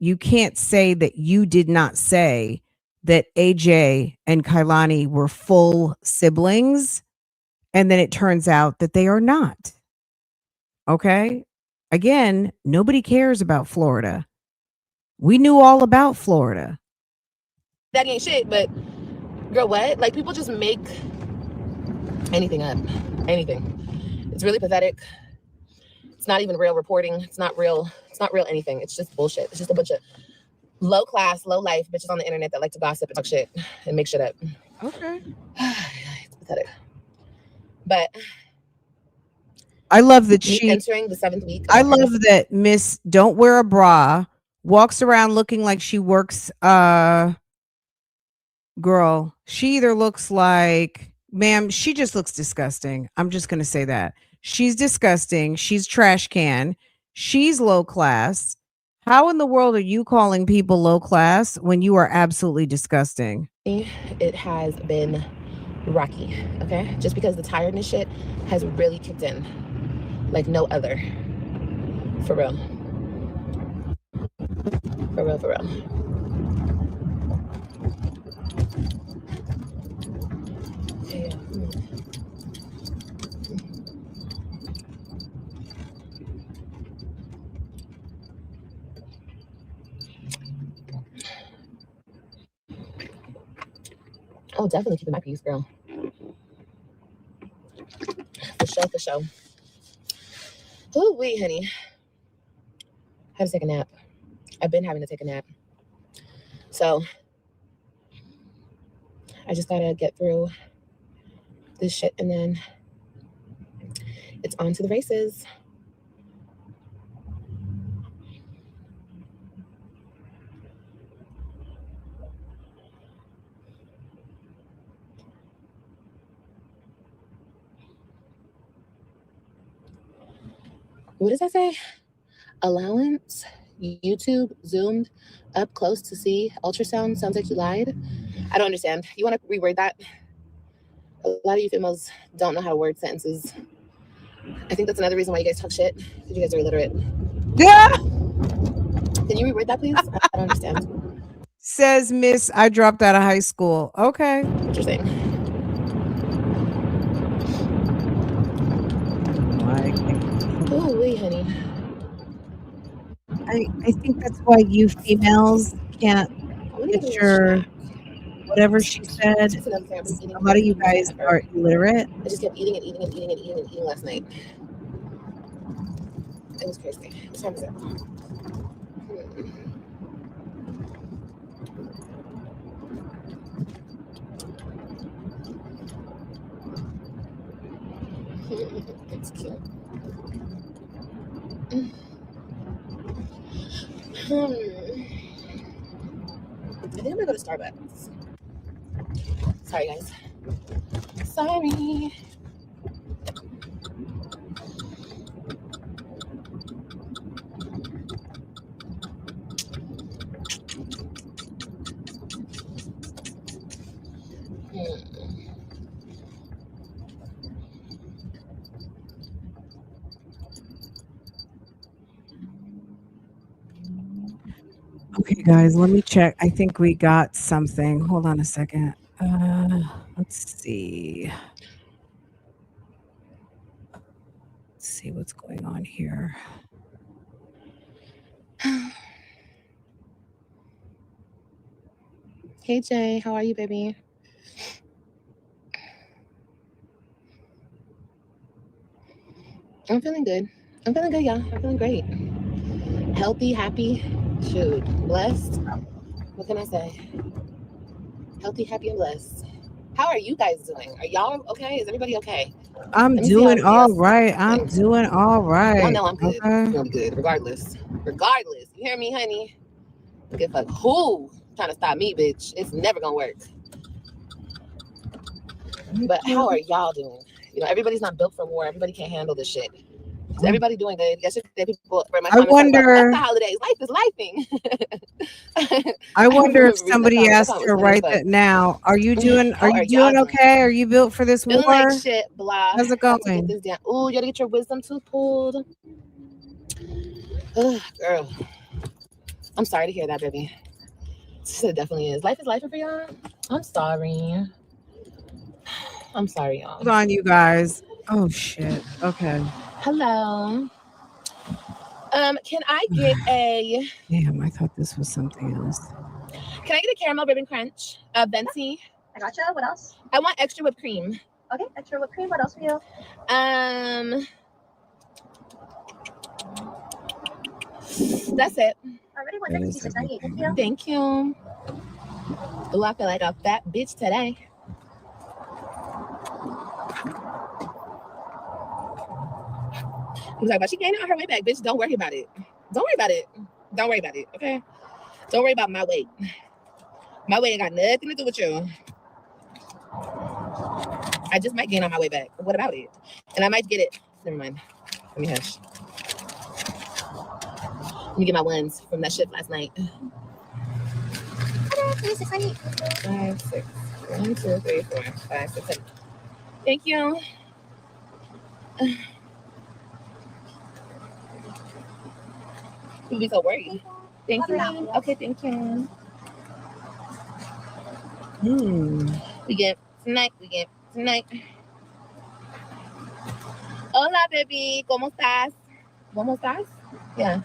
Speaker 1: you can't say that you did not say that AJ and Kailani were full siblings, and then it turns out that they are not. Okay? Again, nobody cares about Florida. We knew all about Florida.
Speaker 3: daddy ain't shit, but girl, what? Like, people just make anything up. Anything. It's really pathetic. It's not even real reporting. It's not real anything. It's just bullshit. It's just a bunch of low class, low life bitches on the internet that like to gossip and talk shit and make shit up.
Speaker 1: Okay.
Speaker 3: It's pathetic. But
Speaker 1: I love that
Speaker 3: me entering the 7th week.
Speaker 1: I love that Miss Don't Wear a Bra walks around looking like she works. Girl, she either looks like, ma'am, she just looks disgusting. I'm just going to say that. She's disgusting. She's trash can. She's low class. How in the world are you calling people low class when you are absolutely disgusting?
Speaker 3: It has been rocky, okay? Just because the tiredness shit has really kicked in like no other. For real. For real, for real. Yeah. Oh, definitely keeping my peace, girl. For sure, for sure. Ooh, wait, honey. I had to take a nap. I've been having to take a nap. So I just gotta get through this shit and then it's on to the races. What does that say? Allowance, YouTube, zoomed, up close to see, ultrasound, sounds like you lied. I don't understand. You want to reword that? A lot of you females don't know how to word sentences. I think that's another reason why you guys talk shit, because you guys are illiterate.
Speaker 1: Yeah.
Speaker 3: Can you reword that, please? I don't understand.
Speaker 1: Says Miss, I dropped out of high school. Okay.
Speaker 3: What you're saying. Oh, wait, honey.
Speaker 1: I think that's why you females can't get your whatever she said. A lot of you guys are illiterate.
Speaker 3: I just kept eating and eating and eating and eating and eating last night. It was crazy. What time is it? It's cute. I think I'm gonna go to Starbucks. Sorry, guys. Sorry.
Speaker 1: Okay, guys, let me check. I think we got something. Hold on a second. Let's see. Let's see what's going on here.
Speaker 3: Hey, Jay. How are you, baby? I'm feeling good. I'm feeling good, y'all. I'm feeling great. Healthy, happy, shoot, blessed. What can I say? Healthy, happy, and blessed. How are you guys doing? Are y'all okay? Is everybody okay?
Speaker 1: I'm doing all right. I'm doing all right.
Speaker 3: Y'all know I'm good. I'm gonna be good, regardless. Regardless. You hear me, honey? Give a fuck who trying to stop me, bitch. It's never gonna work. But how are y'all doing? You know, everybody's not built for war. Everybody can't handle this shit. Is everybody doing good? Yesterday, people for my
Speaker 1: wonder.
Speaker 3: The holidays. Life is lifing.
Speaker 1: I wonder if somebody asked her right that now. Are you doing? Are you doing okay? Are you built for this war?
Speaker 3: Feeling like shit. Blah.
Speaker 1: How's it going?
Speaker 3: Ooh, you gotta get your wisdom tooth pulled. Ugh, girl, I'm sorry to hear that, baby. It definitely is. Life is life for y'all. I'm sorry. I'm sorry, y'all.
Speaker 1: Hold on, you guys. Oh shit. Okay.
Speaker 3: Hello. Can I get a?
Speaker 1: Damn, I thought this was something else.
Speaker 3: Can I get a caramel ribbon crunch? Venti.
Speaker 4: I gotcha. What else?
Speaker 3: I want extra whipped cream.
Speaker 4: Okay, extra whipped cream. What else for you?
Speaker 3: That's it.
Speaker 4: All Everybody
Speaker 1: That
Speaker 4: 150,
Speaker 1: is
Speaker 4: 698. Good
Speaker 1: everything.
Speaker 4: deal.
Speaker 3: Thank you. Oh, I feel like a fat bitch today. He's like, but she gained on her way back, bitch. Don't worry about it. Don't worry about it. Don't worry about it, okay? Don't worry about my weight. My weight ain't got nothing to do with you. I just might gain on my way back. What about it? And I might get it. Never mind. Let me hush. Let me get my ones from that shift last night.
Speaker 4: 698.
Speaker 3: 5, 6. 1, 2, 3, 4, 5, 6, 7. Thank you. You'll be so worried. Thank you. Okay, thank you. We get tonight. Hola, baby. ¿Cómo estás? ¿Cómo estás? Yeah.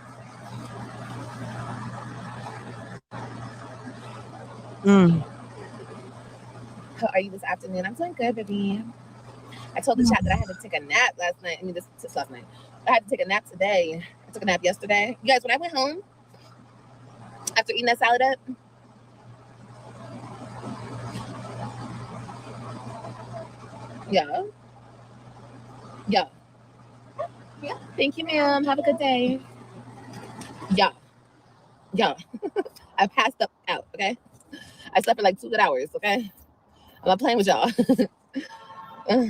Speaker 3: How are you this afternoon? I'm doing good, baby. I told the chat that I had to take a nap last night. I mean, this last night. I had to take a nap today. I took a nap yesterday. You guys, when I went home after eating that salad up, yeah. Thank you, ma'am. Have a good day. Yeah. I passed up out. Okay. I slept for like 2 good hours. Okay. I'm not playing with y'all. But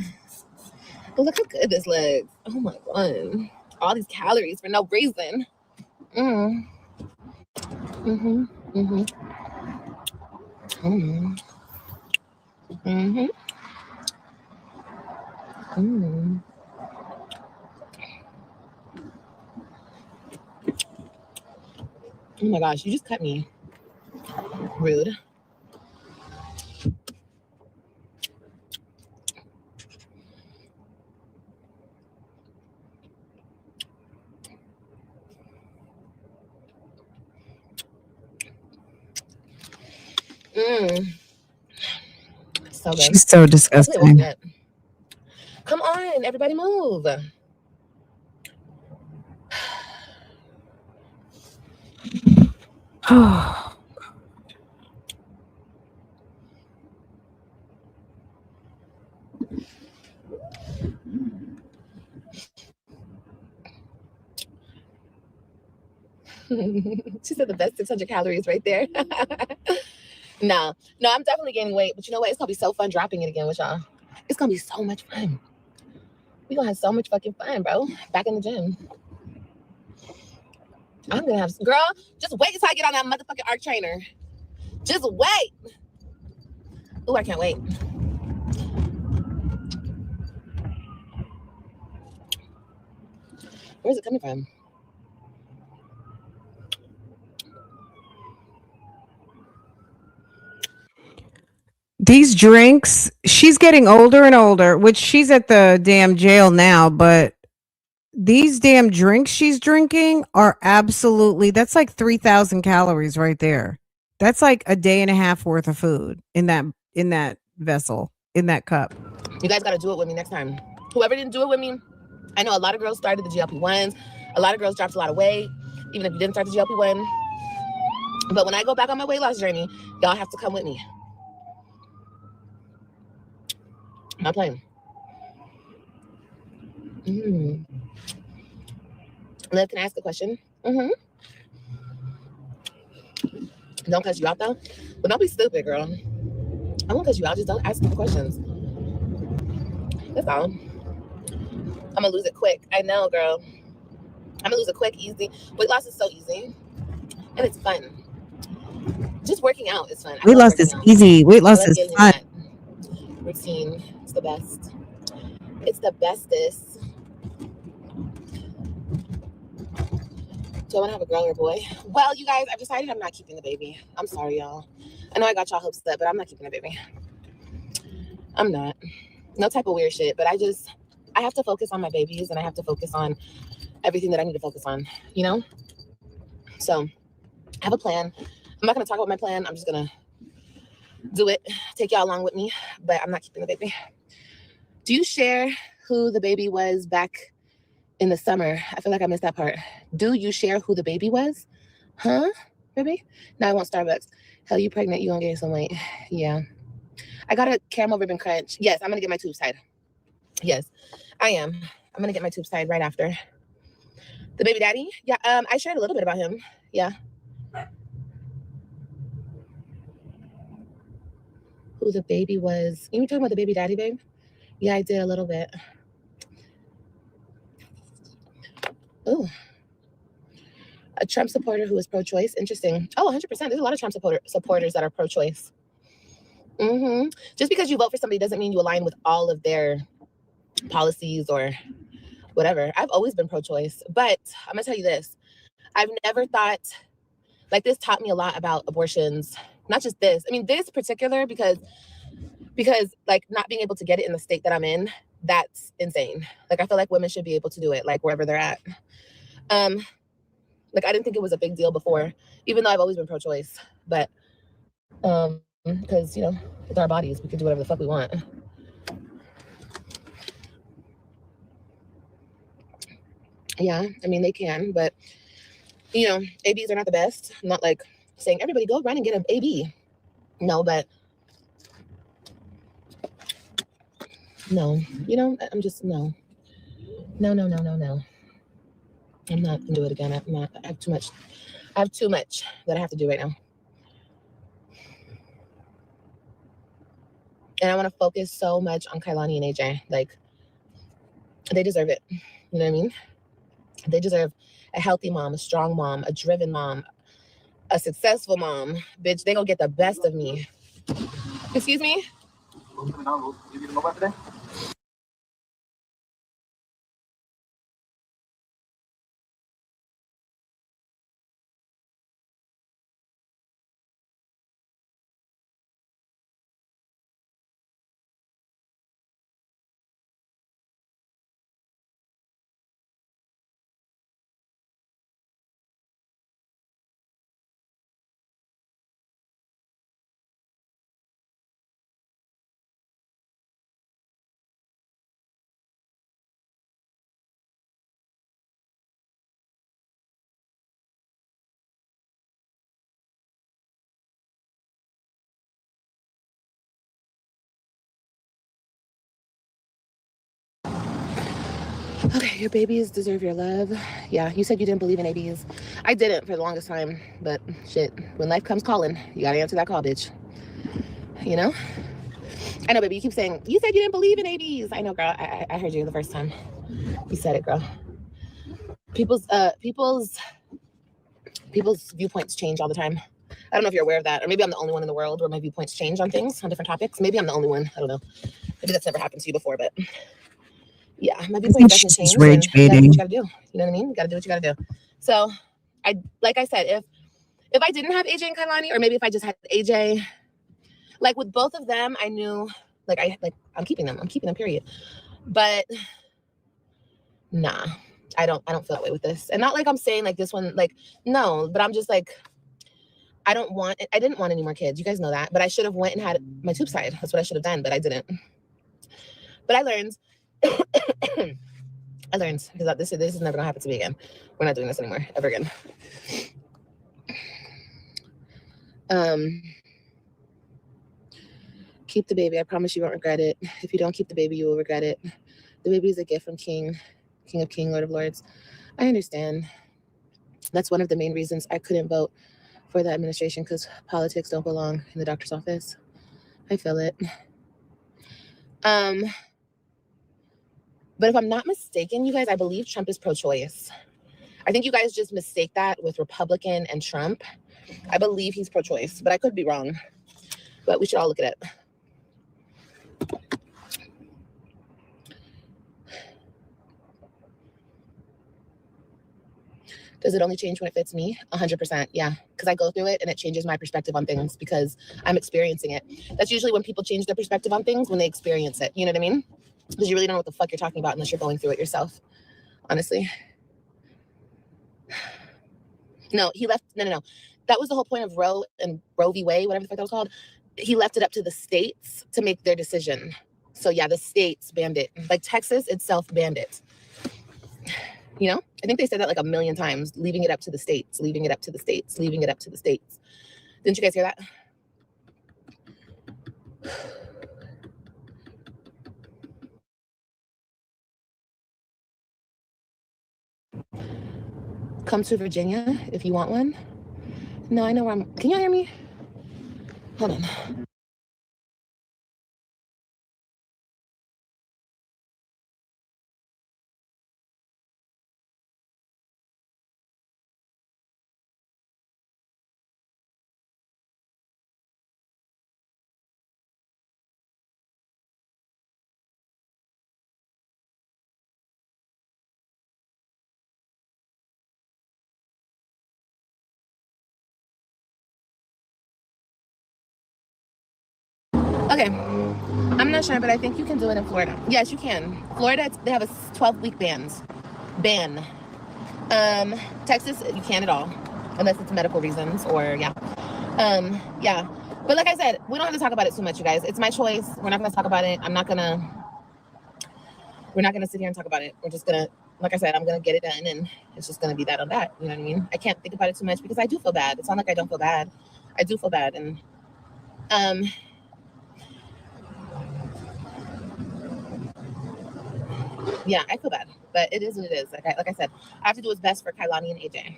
Speaker 3: look how good this looks. Oh my god. All these calories for no reason. Mm. Mhm. Mhm. Mhm. Mhm. Mhm. Oh my gosh, you just cut me. Rude. So good.
Speaker 1: She's so
Speaker 3: Hopefully it wakes
Speaker 1: disgusting.
Speaker 3: me up. Come on, everybody move. She said the best 600 calories right there. No, I'm definitely gaining weight. But you know what? It's going to be so fun dropping it again with y'all. It's going to be so much fun. We're going to have so much fucking fun, bro. Back in the gym. I'm going to have some. Girl, just wait until I get on that motherfucking arc trainer. Just wait. Ooh, I can't wait. Where's it coming from?
Speaker 1: These drinks, she's getting older and older, which she's at the damn jail now, but these damn drinks she's drinking are absolutely, that's like 3,000 calories right there. That's like a day and a half worth of food in that vessel, in that cup.
Speaker 3: You guys got to do it with me next time. Whoever didn't do it with me, I know a lot of girls started the GLP-1s. A lot of girls dropped a lot of weight, even if you didn't start the GLP-1. But when I go back on my weight loss journey, y'all have to come with me. I'm not playing. Liv, can I ask a question? Don't cuss you out, though. But don't be stupid, girl. I won't cuss you out. Just don't ask me the questions. That's all. I'm going to lose it quick. I know, girl. I'm going to lose it quick, easy. Weight loss is so easy. And it's fun. Just working out is fun.
Speaker 1: Weight loss is easy. Weight loss is fun.
Speaker 3: Routine. It's the best. It's the bestest. Do I want to have a girl or a boy? Well, you guys, I've decided I'm not keeping the baby. I'm sorry, y'all. I know I got y'all hopes up, but I'm not keeping the baby. I'm not. No type of weird shit, but I have to focus on my babies and I have to focus on everything that I need to focus on, you know? So I have a plan. I'm not going to talk about my plan. I'm just going to do it, take y'all along with me, but I'm not keeping the baby. Do you share who the baby was back in the summer? I feel like I missed that part. Do you share who the baby was Huh, baby? No, I want Starbucks. Hell, you pregnant? You gonna gain some weight? Yeah. I got a caramel ribbon crunch. Yes, I'm gonna get my tube side. Yes, I am. I'm gonna get my tube side right after. The baby daddy? Yeah, I shared a little bit about him. Yeah. Who the baby was. You were talking about the baby daddy, babe? Yeah, I did a little bit. Ooh. A Trump supporter who is pro-choice. Interesting. Oh, 100%. There's a lot of Trump supporters that are pro-choice. Just because you vote for somebody doesn't mean you align with all of their policies or whatever. I've always been pro-choice, but I'm gonna tell you this. I've never thought, like, this taught me a lot about abortions. Not just this. I mean, this particular because like not being able to get it in the state that I'm in, that's insane. Like, I feel like women should be able to do it, like, wherever they're at. Like, I didn't think it was a big deal before, even though I've always been pro-choice. But because, you know, with our bodies, we can do whatever the fuck we want. Yeah, I mean, they can, but, you know, ABs are not the best. I'm not, like, saying, everybody go run and get an AB. No, but, no. You know, I'm just, no. No. I'm not gonna do it again. I have too much that I have to do right now. And I want to focus so much on Kailani and AJ. Like, they deserve it. You know what I mean? They deserve a healthy mom, a strong mom, a driven mom, a successful mom. Bitch, they gonna get the best of me. Excuse me? Okay, your babies deserve your love. Yeah, you said you didn't believe in ABs. I didn't for the longest time, but shit, when life comes calling, you gotta answer that call, bitch. You know? I know, baby, you keep saying, you said you didn't believe in ABs. I know, girl, I heard you the first time. You said it, girl. People's viewpoints change all the time. I don't know if you're aware of that, or maybe I'm the only one in the world where my viewpoints change on things, on different topics. Maybe I'm the only one. I don't know. Maybe that's never happened to you before, but yeah, my viewpoints definitely change.
Speaker 1: Rage
Speaker 3: And you gotta do
Speaker 1: baiting.
Speaker 3: what you gotta do. You know what I mean? You gotta do what you gotta do. So, like I said, if I didn't have AJ and Kailani, or maybe if I just had AJ, like with both of them, I knew, I'm keeping them. I'm keeping them, period. But nah, I don't feel that way with this. And not like I'm saying like this one, like, no, but I'm just like, I didn't want any more kids. You guys know that. But I should have went and had my tube side. That's what I should have done, but I didn't. But I learned. I learned because this is never gonna happen to me again. We're not doing this anymore, ever again. Keep the baby. I promise you won't regret it. If you don't keep the baby, you will regret it. The baby is a gift from King of King, Lord of Lords. I understand. That's one of the main reasons I couldn't vote for the administration, because politics don't belong in the doctor's office. I feel it. But if I'm not mistaken, you guys, I believe Trump is pro-choice. I think you guys just mistake that with Republican and Trump. I believe he's pro-choice, but I could be wrong. But we should all look at it. Does it only change when it fits me? 100%, yeah. Because I go through it and it changes my perspective on things because I'm experiencing it. That's usually when people change their perspective on things, when they experience it. You know what I mean? Because you really don't know what the fuck you're talking about unless you're going through it yourself. Honestly. No, he left. No. That was the whole point of Roe and Roe v. Wade, whatever the fuck that was called. He left it up to the states to make their decision. So yeah, the states banned it. Like Texas itself banned it. You know, I think they said that like a million times, leaving it up to the states, leaving it up to the states, leaving it up to the states. Didn't you guys hear that? Come to Virginia if you want one. No, I know where I'm. Can you hear me? Hold on. Okay. I'm not sure, but I think you can do it in Florida. Yes, you can. Florida, they have a 12-week ban. Texas, you can't at all, unless it's medical reasons or yeah. But like I said, we don't have to talk about it too much, you guys. It's my choice. We're not gonna talk about it. We're not gonna sit here and talk about it. We're just gonna, like I said, I'm gonna get it done, and it's just gonna be that on that. You know what I mean? I can't think about it too much because I do feel bad. It's not like I don't feel bad. I do feel bad, and yeah, I feel bad, but it is what it is. Like I said, I have to do what's best for Kailani and AJ,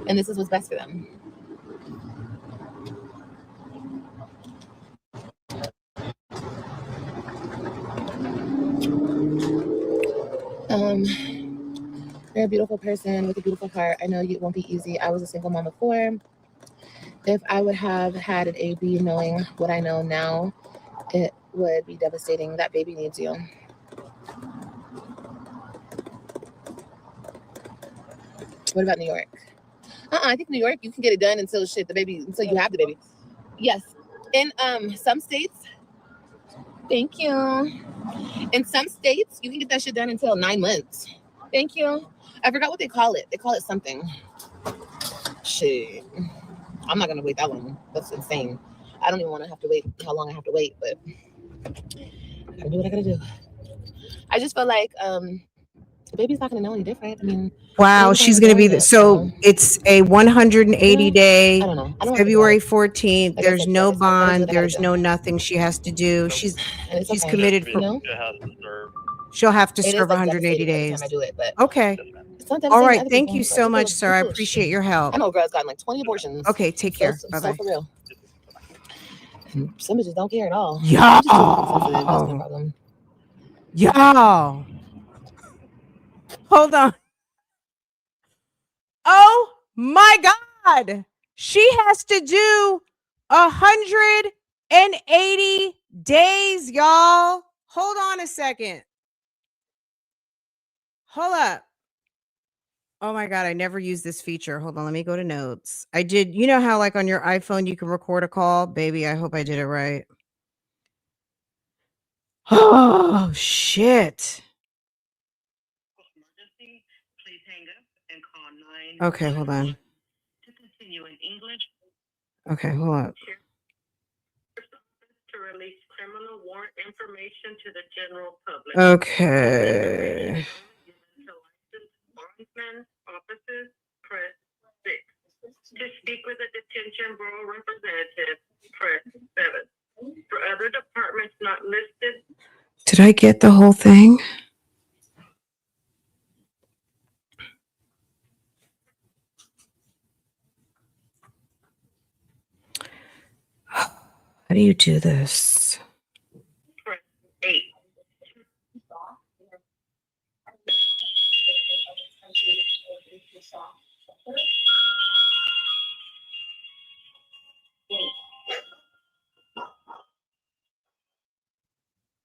Speaker 3: and this is what's best for them. You're a beautiful person with a beautiful heart. I know it won't be easy. I was a single mom before. If I would have had an AB knowing what I know now, it would be devastating. That baby needs you. What about New York? I think New York, you can get it done until you have the baby. Yes. In some states, thank you. In some states, you can get that shit done until 9 months. Thank you. I forgot what they call it. They call it something. Shit. I'm not gonna wait that long. That's insane. I don't even want to have to wait how long I have to wait, but I gotta do what I gotta do. I just feel like the baby's not gonna know any different. I mean,
Speaker 1: wow, she's gonna be so it's a 180 day.
Speaker 3: I don't know.
Speaker 1: February 14th. There's no bond. There's no nothing she has to do. She's committed for. She'll have to serve 180 days.
Speaker 3: I do it, but
Speaker 1: okay. All right. Thank you so much, sir. I appreciate your help.
Speaker 3: I know a girl's gotten like 20 abortions.
Speaker 1: Okay, take care. Bye-bye.
Speaker 3: For real. Some bitches don't care at all.
Speaker 1: Y'all.
Speaker 3: That's no problem.
Speaker 1: Y'all. Hold on. Oh my God. She has to do 180 days, y'all. Hold on a second. Hold up. Oh my God, I never used this feature. Hold on, let me go to notes. I did, you know how like on your iPhone you can record a call? Baby, I hope I did it right. Oh shit.
Speaker 5: Please hang up and call 9.
Speaker 1: Okay, hold on.
Speaker 5: To continue in English.
Speaker 1: Okay, hold on.
Speaker 5: To release criminal warrant information to the general public.
Speaker 1: Okay.
Speaker 5: Bondsman offices, press 6. To speak with a detention bureau representative, press 7. For other departments not listed.
Speaker 1: Did I get the whole thing? How do you do this?
Speaker 5: Press 8.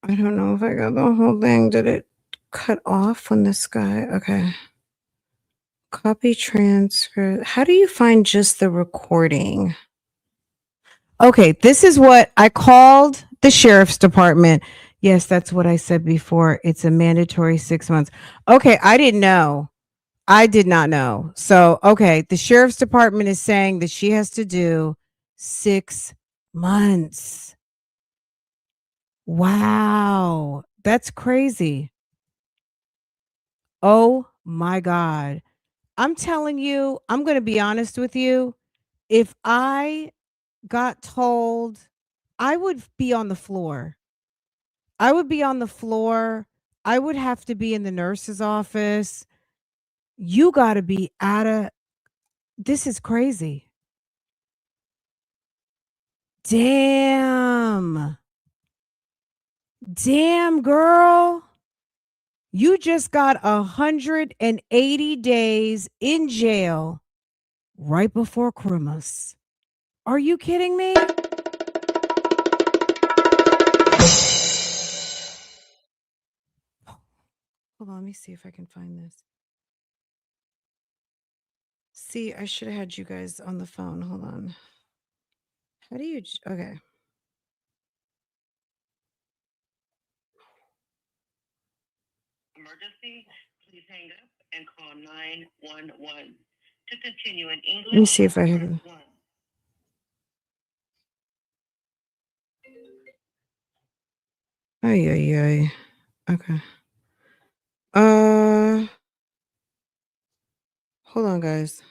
Speaker 1: I don't know if I got the whole thing. Did it cut off when this guy? Okay. Copy transcript. How do you find just the recording? Okay, this is what I called the sheriff's department. Yes, that's what I said before. It's a mandatory 6 months. Okay, I didn't know. I did not know. So, okay, the sheriff's department is saying that she has to do 6 months. Wow, that's crazy. Oh my God. I'm telling you, I'm going to be honest with you. If I got told, I would be on the floor. I would be on the floor. I would have to be in the nurse's office. You got to be out of this is crazy. Damn. Damn, girl. You just got 180 days in jail right before Christmas. Are you kidding me? Hold on, let me see if I can find this. See, I should have had you guys on the phone. Hold on. How do you? Okay.
Speaker 5: Emergency, please hang up and call 911. To continue in English,
Speaker 1: Let me see if I have it.
Speaker 5: press 1.
Speaker 1: Ay, ay, ay. Okay. Hold on, guys.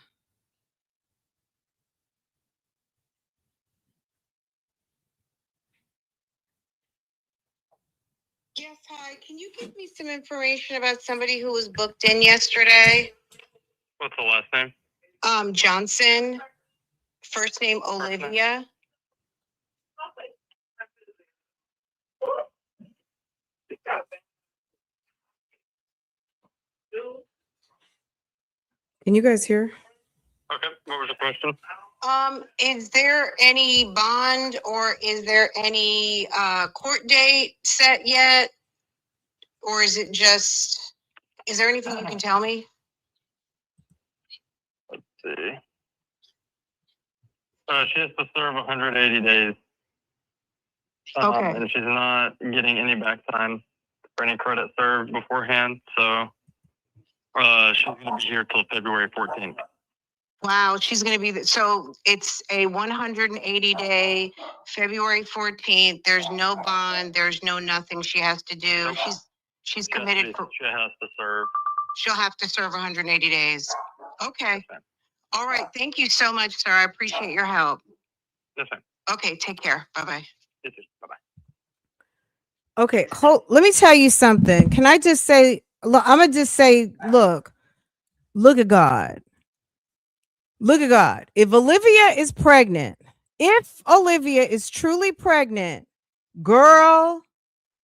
Speaker 6: Yes, hi. Can you give me some information about somebody who was booked in yesterday?
Speaker 5: What's the last name?
Speaker 6: Johnson. First name Olivia.
Speaker 1: Can you guys hear?
Speaker 5: Okay, what was the question?
Speaker 6: Is there any bond or is there any court date set yet? Or is it just, is there anything you can tell me?
Speaker 5: Let's see. She has to serve 180 days.
Speaker 6: Okay.
Speaker 5: And she's not getting any back time for any credit served beforehand. So she's going to be here till February 14th.
Speaker 6: Wow, she's going to be, so it's a 180 day, February 14th. There's no bond. There's no nothing she has to do.
Speaker 5: Nope.
Speaker 6: She's committed for,
Speaker 5: She has to serve.
Speaker 6: she'll have to serve 180 days. Okay.
Speaker 5: Yes, ma'am.
Speaker 6: All right. Thank you so much, sir. I appreciate your help.
Speaker 5: Yes, ma'am.
Speaker 6: Okay. Take care. Bye-bye.
Speaker 5: You too. Bye-bye.
Speaker 1: Okay, let me tell you something. Can I just say, look, I'm gonna just say, look at God. Look at God. If Olivia is pregnant, if Olivia is truly pregnant, girl,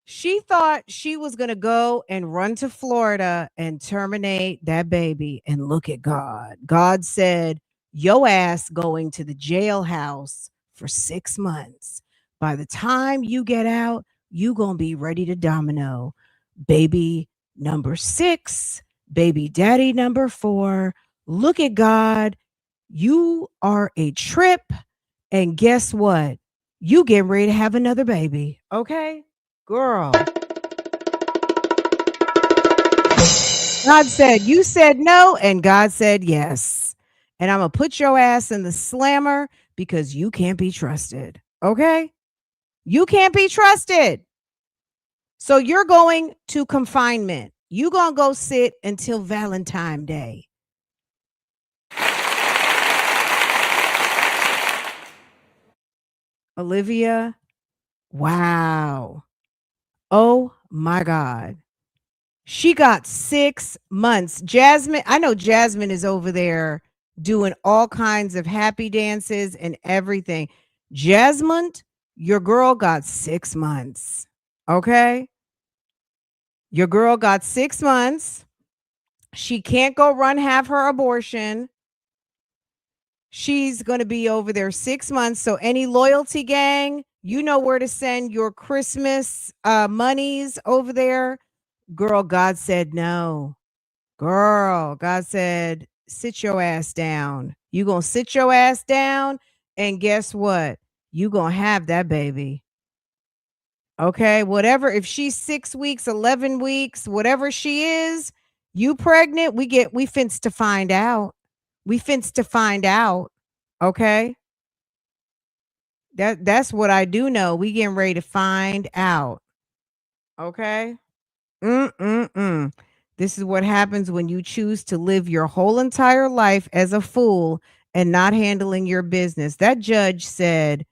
Speaker 1: she thought she was gonna go and run to Florida and terminate that baby. And look at God. God said, yo ass going to the jailhouse for 6 months. By the time you get out, you gonna be ready to domino. Baby number 6, baby daddy number 4. Look at God. You are a trip. And guess what? You getting ready to have another baby. Okay? Girl. God said, you said no, and God said yes. And I'm going to put your ass in the slammer because you can't be trusted. Okay? You can't be trusted. So you're going to confinement. You're going to go sit until Valentine's Day. Olivia, wow. Oh my God. She got 6 months. Jasmine, I know Jasmine is over there doing all kinds of happy dances and everything. Jasmine, your girl got 6 months. Okay? Your girl got 6 months. She can't go have her abortion. She's going to be over there 6 months. So any loyalty gang, you know where to send your Christmas monies over there. Girl, God said no. Girl, God said, sit your ass down. You going to sit your ass down, and guess what? You going to have that baby. Okay, whatever. If she's 6 weeks, 11 weeks, whatever she is, you pregnant, we fints to find out. We fints to find out. Okay? That's what I do know. We getting ready to find out. Okay? Mm-mm-mm. This is what happens when you choose to live your whole entire life as a fool and not handling your business. That judge said,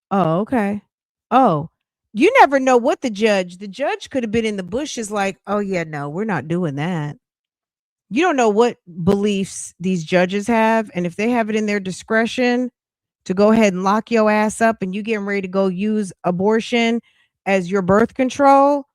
Speaker 1: oh, okay. Oh, you never know what the judge could have been in the bushes like, oh, yeah, no, we're not doing that. You don't know what beliefs these judges have. And if they have it in their discretion to go ahead and lock your ass up and you getting ready to go use abortion as your birth control.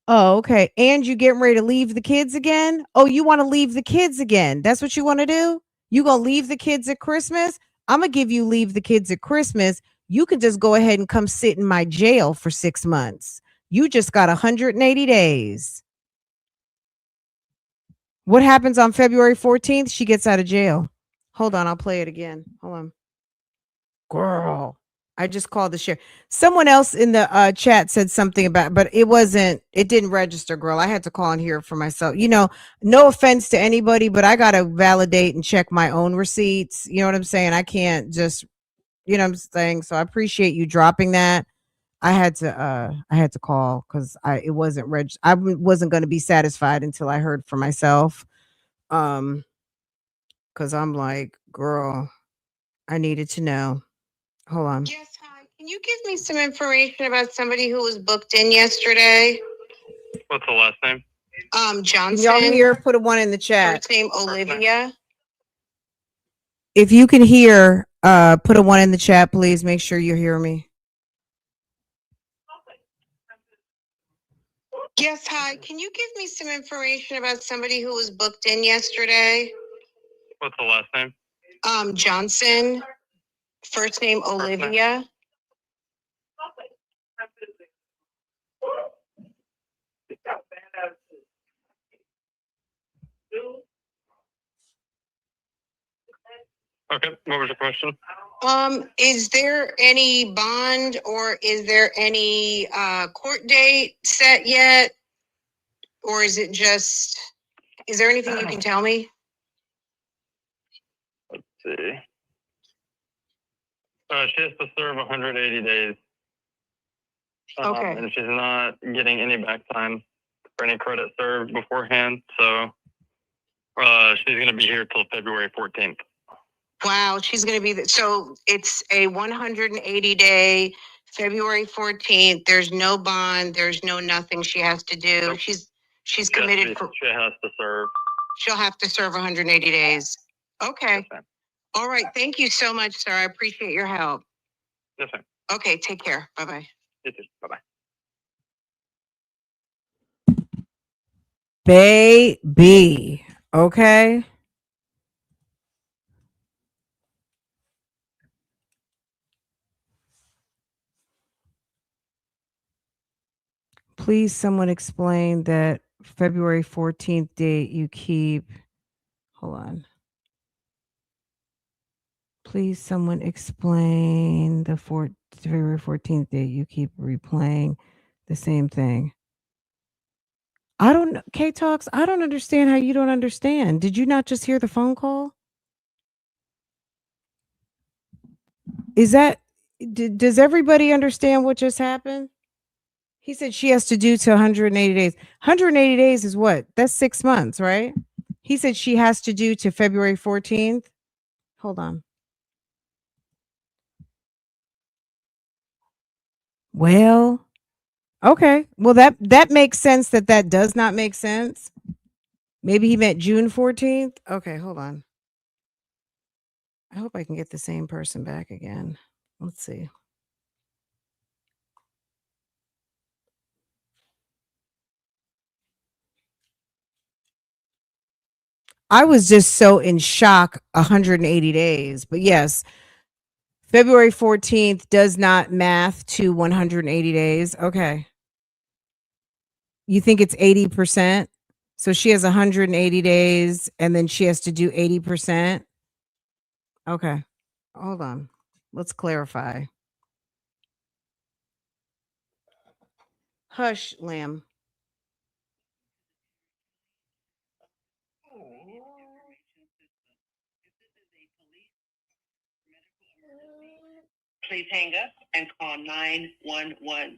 Speaker 1: Oh, okay. And you getting ready to leave the kids again? Oh, you want to leave the kids again? That's what you want to do? You gonna leave the kids at Christmas? I'm gonna give you leave the kids at Christmas. You can just go ahead and come sit in my jail for 6 months. You just got 180 days. What happens on February 14th? She gets out of jail. Hold on, I'll play it again. Hold on. Girl, I just called the sheriff. Someone else in the chat said something about, but it didn't register, girl. I had to call and hear it for myself. You know, no offense to anybody, but I got to validate and check my own receipts. You know what I'm saying? I can't just, you know what I'm saying? So I appreciate you dropping that. I had to call because it wasn't wasn't going to be satisfied until I heard for myself. Because I'm like, girl, I needed to know. Hold on.
Speaker 6: Yes, hi. Can you give me some information about somebody who was booked in yesterday?
Speaker 2: What's the last name?
Speaker 6: Johnson.
Speaker 1: Can y'all hear? Put a 1 in the chat.
Speaker 6: First name Olivia.
Speaker 1: If you can hear, put a 1 in the chat, please. Make sure you hear me.
Speaker 6: Yes, hi. Can you give me some information about somebody who was booked in yesterday?
Speaker 2: What's the last name?
Speaker 6: Johnson. First name Olivia.
Speaker 2: Okay, what was your question?
Speaker 6: Is there any bond or is there any court date set yet? Or is it just, is there anything you can tell me?
Speaker 2: Let's see. She has to serve 180 days.
Speaker 6: Okay.
Speaker 2: And she's not getting any back time for any credit served beforehand. So she's going to be here till February 14th.
Speaker 6: Wow, she's going to be, so it's a 180-day, February 14th. There's no bond. There's no nothing she has to do.
Speaker 2: Nope.
Speaker 6: She's committed for,
Speaker 2: She has to serve.
Speaker 6: she'll have to serve 180 days. Okay.
Speaker 2: Yes, ma'am.
Speaker 6: All right. Thank you so much, sir. I appreciate your help.
Speaker 2: Yes, ma'am.
Speaker 6: Okay. Take care. Bye-bye.
Speaker 2: You too. Bye-bye.
Speaker 1: Baby. Okay. Please, someone explain that February 14th date you keep. Hold on. Please, someone explain the February 14th date you keep replaying the same thing. I don't know. K-Talks, I don't understand how you don't understand. Did you not just hear the phone call? Is that, does everybody understand what just happened? He said she has to do to 180 days. 180 days is what? That's 6 months, right? He said she has to do to February 14th. Hold on. Well, okay. Well, that makes sense that does not make sense. Maybe he meant June 14th. Okay, hold on. I hope I can get the same person back again. Let's see. I was just so in shock 180 days. But yes, February 14th does not math to 180 days. Okay. You think it's 80%? So she has 180 days and then she has to do 80%? Okay. Hold on. Let's clarify. Hush, lamb.
Speaker 7: Please hang up and call 911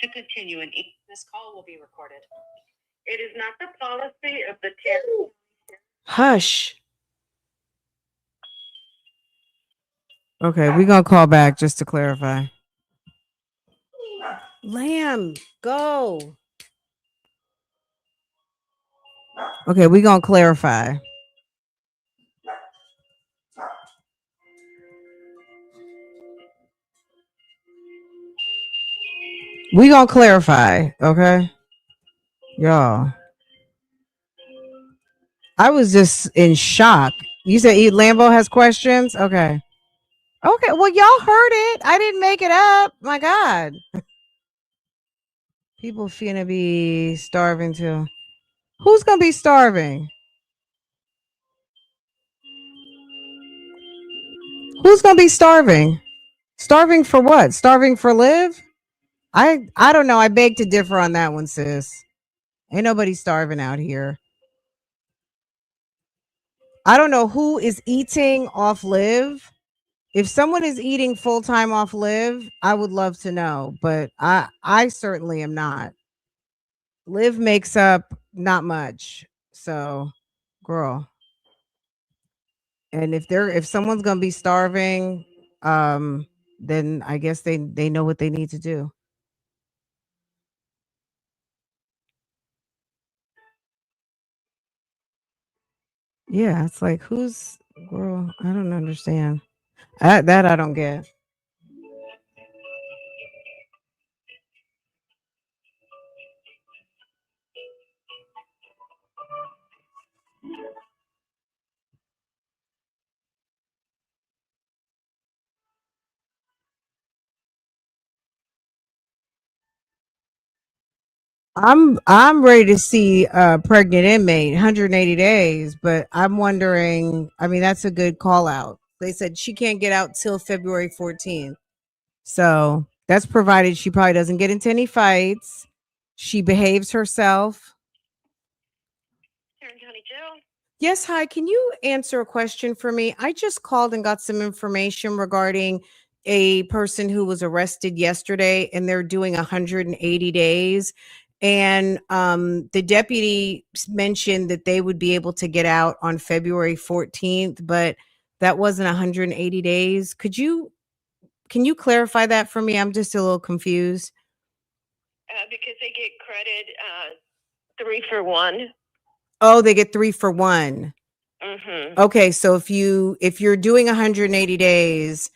Speaker 7: to continue an.
Speaker 8: This call will be recorded.
Speaker 5: It is not the policy of the Tampa.
Speaker 1: Hush. Okay, we're gonna call back just to clarify. Lamb, go. Okay, we're gonna clarify. We're gonna clarify, okay? Y'all. I was just in shock. You said Lambo has questions? Okay. Okay, well, y'all heard it. I didn't make it up. My God. People finna be starving too. Who's gonna be starving? Who's gonna be starving? Starving for what? Starving for live? I don't know. I beg to differ on that one, sis. Ain't nobody starving out here. I don't know who is eating off live. If someone is eating full time off live, I would love to know, but I certainly am not. Live makes up not much. So, girl. And if someone's gonna be starving, then I guess they know what they need to do. Yeah, it's like who's girl? I don't understand. That I don't get. I'm ready to see a pregnant inmate 180 days, but I'm wondering, I mean, that's a good call out. They said she can't get out till February 14th. So that's provided she probably doesn't get into any fights. She behaves herself.
Speaker 5: Tarrant County Jail.
Speaker 1: Yes, hi. Can you answer a question for me? I just called and got some information regarding a person who was arrested yesterday, and they're doing 180 days. And the deputy mentioned that they would be able to get out on February 14th, but that wasn't 180 days. Can you clarify that for me? I'm just a little confused.
Speaker 5: Because they get credit 3 for 1.
Speaker 1: Oh, they get 3 for 1.
Speaker 5: Mm-hmm.
Speaker 1: Okay, so if you're doing 180 days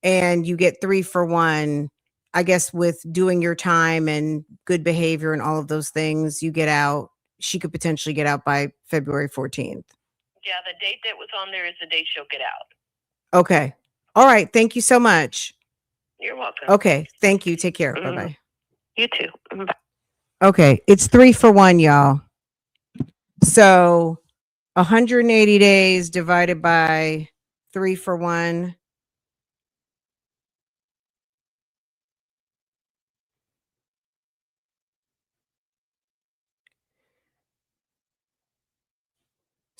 Speaker 1: and you get 3 for 1, I guess with doing your time and good behavior and all of those things, you get out. She could potentially get out by February 14th.
Speaker 5: Yeah, the date that was on there is the date she'll get out.
Speaker 1: Okay. All right. Thank you so much.
Speaker 5: You're welcome.
Speaker 1: Okay. Thank you. Take care.
Speaker 5: Mhm.
Speaker 1: Bye-bye.
Speaker 5: You too. Bye.
Speaker 1: Okay. It's 3 for 1, y'all. So 180 days divided by 3 for 1.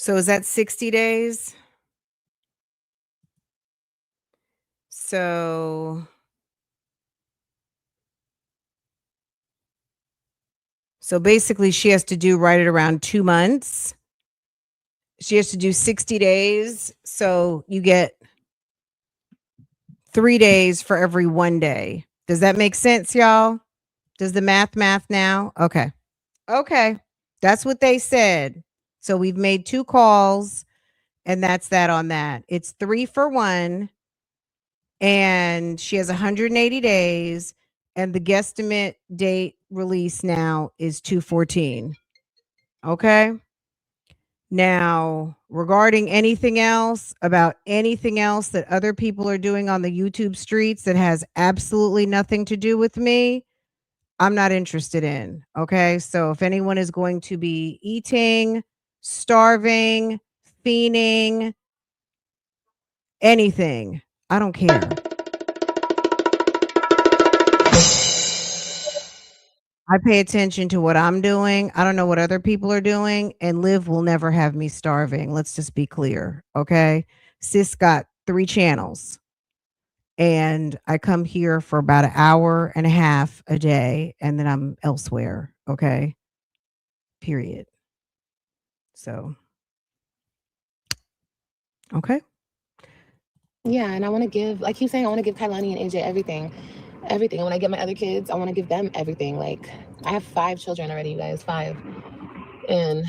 Speaker 1: So is that 60 days? So basically she has to do right at around 2 months. She has to do 60 days. So you get 3 days for every 1 day. Does that make sense, y'all? Does the math now? Okay. Okay. That's what they said. So we've made 2 calls and that's that on that. It's 3 for 1 and she has 180 days and the guesstimate date release now is 2/14. Okay? Now, regarding anything else about anything else that other people are doing on the YouTube streets that has absolutely nothing to do with me, I'm not interested in. Okay. So if anyone is going to be eating, starving, fiending, anything, I don't care. I pay attention to what I'm doing. I don't know what other people are doing, and Liv will never have me starving. Let's just be clear. Okay. Sis got 3 channels, and I come here for about an hour and a half a day, and then I'm elsewhere. Okay. period. So, okay.
Speaker 3: Yeah, and I want to give, I keep saying, I want to give Kailani and AJ everything. Everything. And when I get my other kids, I want to give them everything. Like, I have 5 children already, you guys, 5. And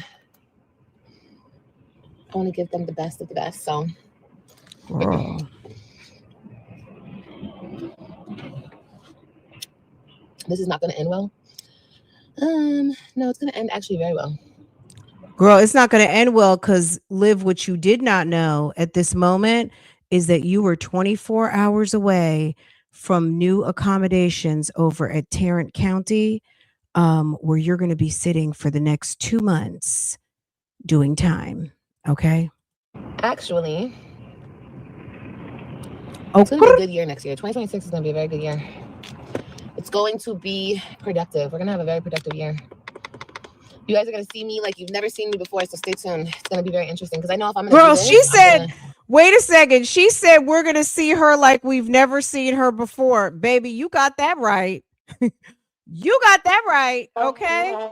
Speaker 3: I want to give them the best of the best. So,
Speaker 1: Girl.
Speaker 3: this is not going to end well. No, it's going to end actually very well.
Speaker 1: Girl, it's not going to end well because Liv, what you did not know at this moment is that you were 24 hours away from new accommodations over at Tarrant County, where you're going to be sitting for the next 2 months doing time. Okay.
Speaker 3: Actually,
Speaker 1: Oh,
Speaker 3: it's going to be a good year next year. 2026 is going to be a very good year. It's going to be productive. We're going to have a very productive year. You guys are going to see me like you've never seen me before, so stay tuned. It's going to be very interesting because I know if I'm going to
Speaker 1: girl, she said, wait a second. She said we're going to see her like we've never seen her before. Baby, you got that right. You got that right. Okay.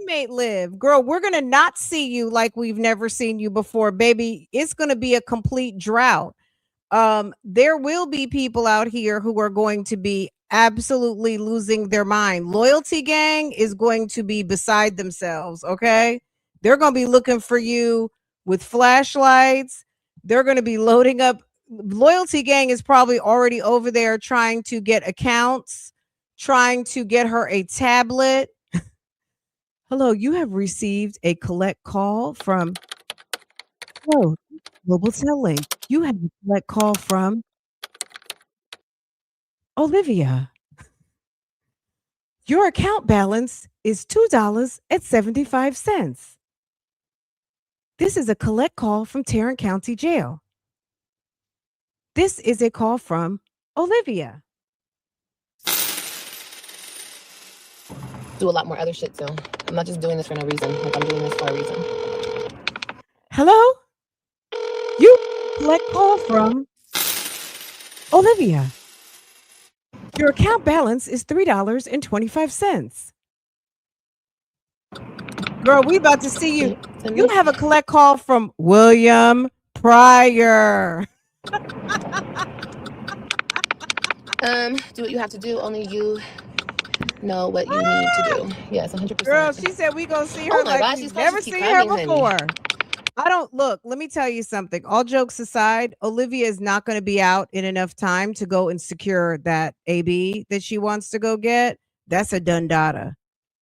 Speaker 1: Mate Live, girl, we're going to not see you like we've never seen you before. Baby, it's going to be a complete drought. There will be people out here who are going to be absolutely losing their mind. Loyalty gang is going to be beside themselves. Okay. They're going to be looking for you with flashlights. They're going to be loading up. Loyalty gang is probably already over there trying to get accounts, trying to get her a tablet. Hello, you have received a collect call from Global Selling. You have a collect call from Olivia. Your account balance is $2.75. This is a collect call from Tarrant County Jail. This is a call from Olivia.
Speaker 3: do a lot more other shit too. I'm not just doing this for no reason. Like, I'm doing this for a reason.
Speaker 1: Hello? You collect call from Olivia. Your account balance is $3.25. Girl, we about to see you. You have a collect call from William Pryor.
Speaker 3: Do what you have to do. Only you know what you need to do. Yes, 100%.
Speaker 1: Girl, she said we gonna see her
Speaker 3: Oh my
Speaker 1: like
Speaker 3: gosh,
Speaker 1: we've
Speaker 3: these
Speaker 1: never
Speaker 3: questions keep
Speaker 1: seen her
Speaker 3: coming,
Speaker 1: before.
Speaker 3: honey.
Speaker 1: I don't look. Let me tell you something. All jokes aside, Olivia is not going to be out in enough time to go and secure that AB that she wants to go get. That's a done data.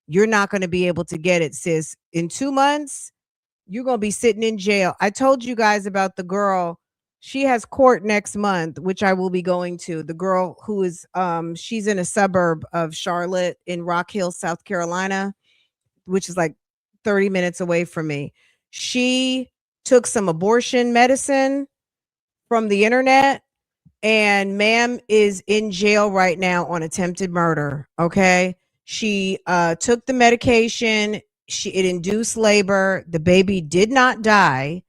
Speaker 1: You're not going to be able to get it, sis. In 2 months, you're going to be sitting in jail. I told you guys about the girl. She has court next month, which I will be going to. The girl who is she's in a suburb of Charlotte in Rock Hill, South Carolina, which is like 30 minutes away from me. She took some abortion medicine from the internet, and ma'am is in jail right now on attempted murder. Okay. She took the medication. It induced labor. The baby did not die.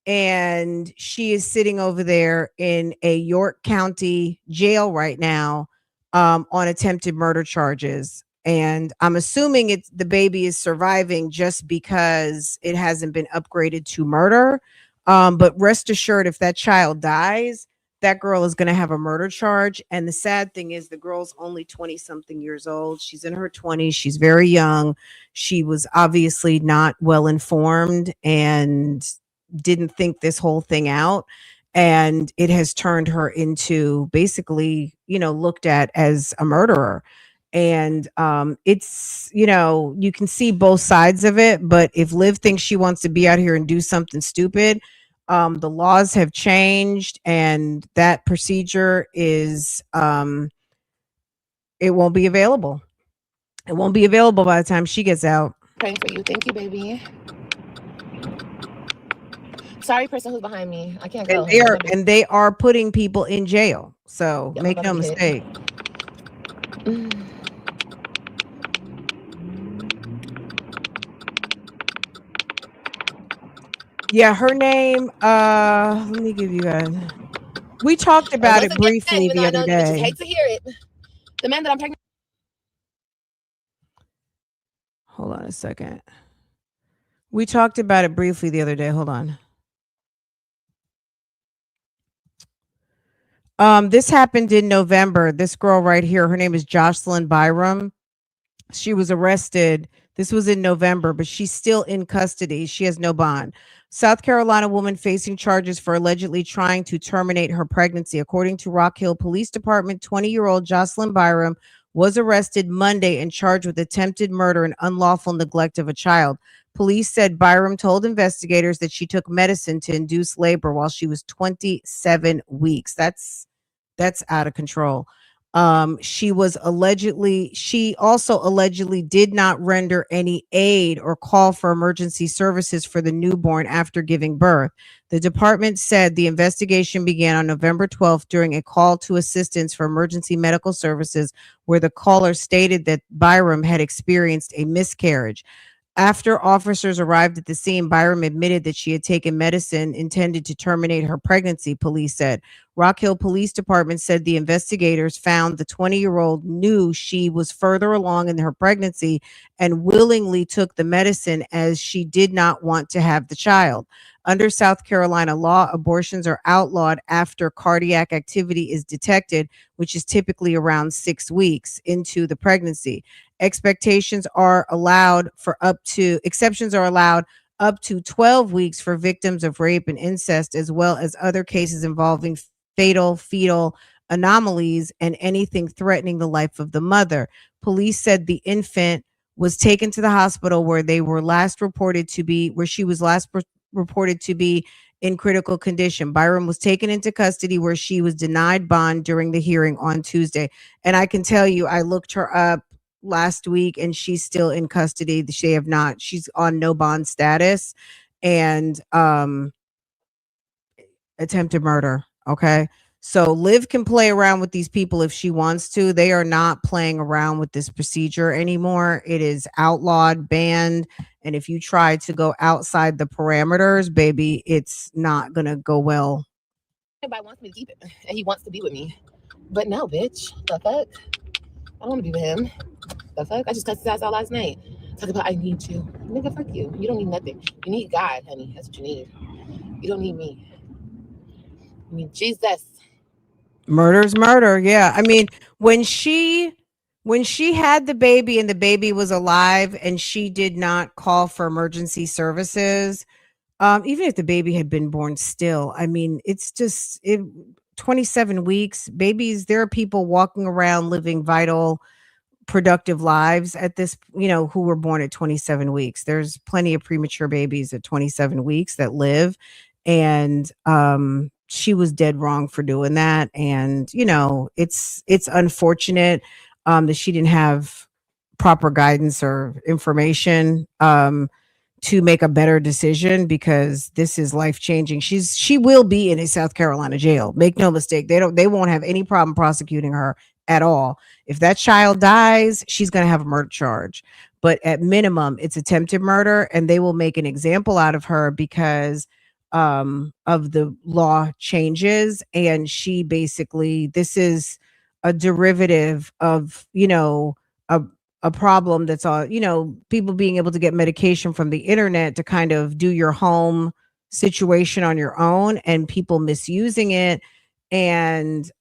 Speaker 1: And she is sitting over there in a York County jail right now on attempted murder charges. And I'm assuming the baby is surviving just because it hasn't been upgraded to murder. But rest assured, if that child dies, that girl is going to have a murder charge. And the sad thing is the girl's only 20 something years old. She's in her 20s. She's very young. She was obviously not well informed and didn't think this whole thing out. And it has turned her into basically, looked at as a murderer. And it's, you can see both sides of it. But if Liv thinks she wants to be out here and do something stupid, the laws have changed, and that procedure is it won't be available. It won't be available by the time she gets out.
Speaker 3: Praying for you. Thank you, baby. Sorry, person who's behind me. I can't go.
Speaker 1: And they are putting people in jail. So make no mistake. Yeah, her name, let me give you guys. We talked about it briefly the other day.
Speaker 3: I just hate to hear it. The man that I'm pregnant.
Speaker 1: a second. We talked about it briefly the other day. Hold on. This happened in November. This girl right here, her name is Jocelyn Byram. She was arrested. This was in November, but she's still in custody. She has no bond. South Carolina woman facing charges for allegedly trying to terminate her pregnancy. According to Rock Hill Police Department, 20-year-old Jocelyn Byram was arrested Monday and charged with attempted murder and unlawful neglect of a child. Police said Byram told investigators that she took medicine to induce labor while she was 27 weeks. That's out of control. She also allegedly did not render any aid or call for emergency services for the newborn after giving birth. The department said the investigation began on November 12th during a call to assistance for emergency medical services, where the caller stated that Byram had experienced a miscarriage. After officers arrived at the scene, Byram admitted that she had taken medicine intended to terminate her pregnancy, police said. Rock Hill Police Department said the investigators found the 20-year-old knew she was further along in her pregnancy and willingly took the medicine as she did not want to have the child. Under South Carolina law, abortions are outlawed after cardiac activity is detected, which is typically around 6 weeks into the pregnancy. Exceptions are allowed up to 12 weeks for victims of rape and incest, as well as other cases involving fatal fetal anomalies and anything threatening the life of the mother. Police said the infant was taken to the hospital where she was last reported to be in critical condition. Byram was taken into custody where she was denied bond during the hearing on Tuesday. And I can tell you, I looked her up last week and she's still in custody. She's on no bond status and attempted murder. Okay. So Liv can play around with these people if she wants to. They are not playing around with this procedure anymore. It is outlawed, banned. And if you try to go outside the parameters, baby, it's not going to go well.
Speaker 3: Everybody wants me to keep it and he wants to be with me. But no, bitch. The fuck? I don't want to be with him. The fuck? I just cussed his ass out last night. Talk about I need you. Nigga, fuck you. You don't need nothing. You need God, honey. That's what you need. You don't need me. You need Jesus.
Speaker 1: Murder's murder. Yeah. I mean, when she had the baby and the baby was alive and she did not call for emergency services, even if the baby had been born still, I mean, it's just 27 weeks. Babies, there are people walking around living vital, productive lives at this, who were born at 27 weeks. There's plenty of premature babies at 27 weeks that live. And she was dead wrong for doing that. And, it's unfortunate that she didn't have proper guidance or information to make a better decision, because this is life changing. She will be in a South Carolina jail. Make no mistake. They won't have any problem prosecuting her at all. If that child dies, she's going to have a murder charge. But at minimum, it's attempted murder, and they will make an example out of her because of the law changes. And she basically, this is a derivative of, a problem that's all, people being able to get medication from the internet to kind of do your home situation on your own, and people misusing it. And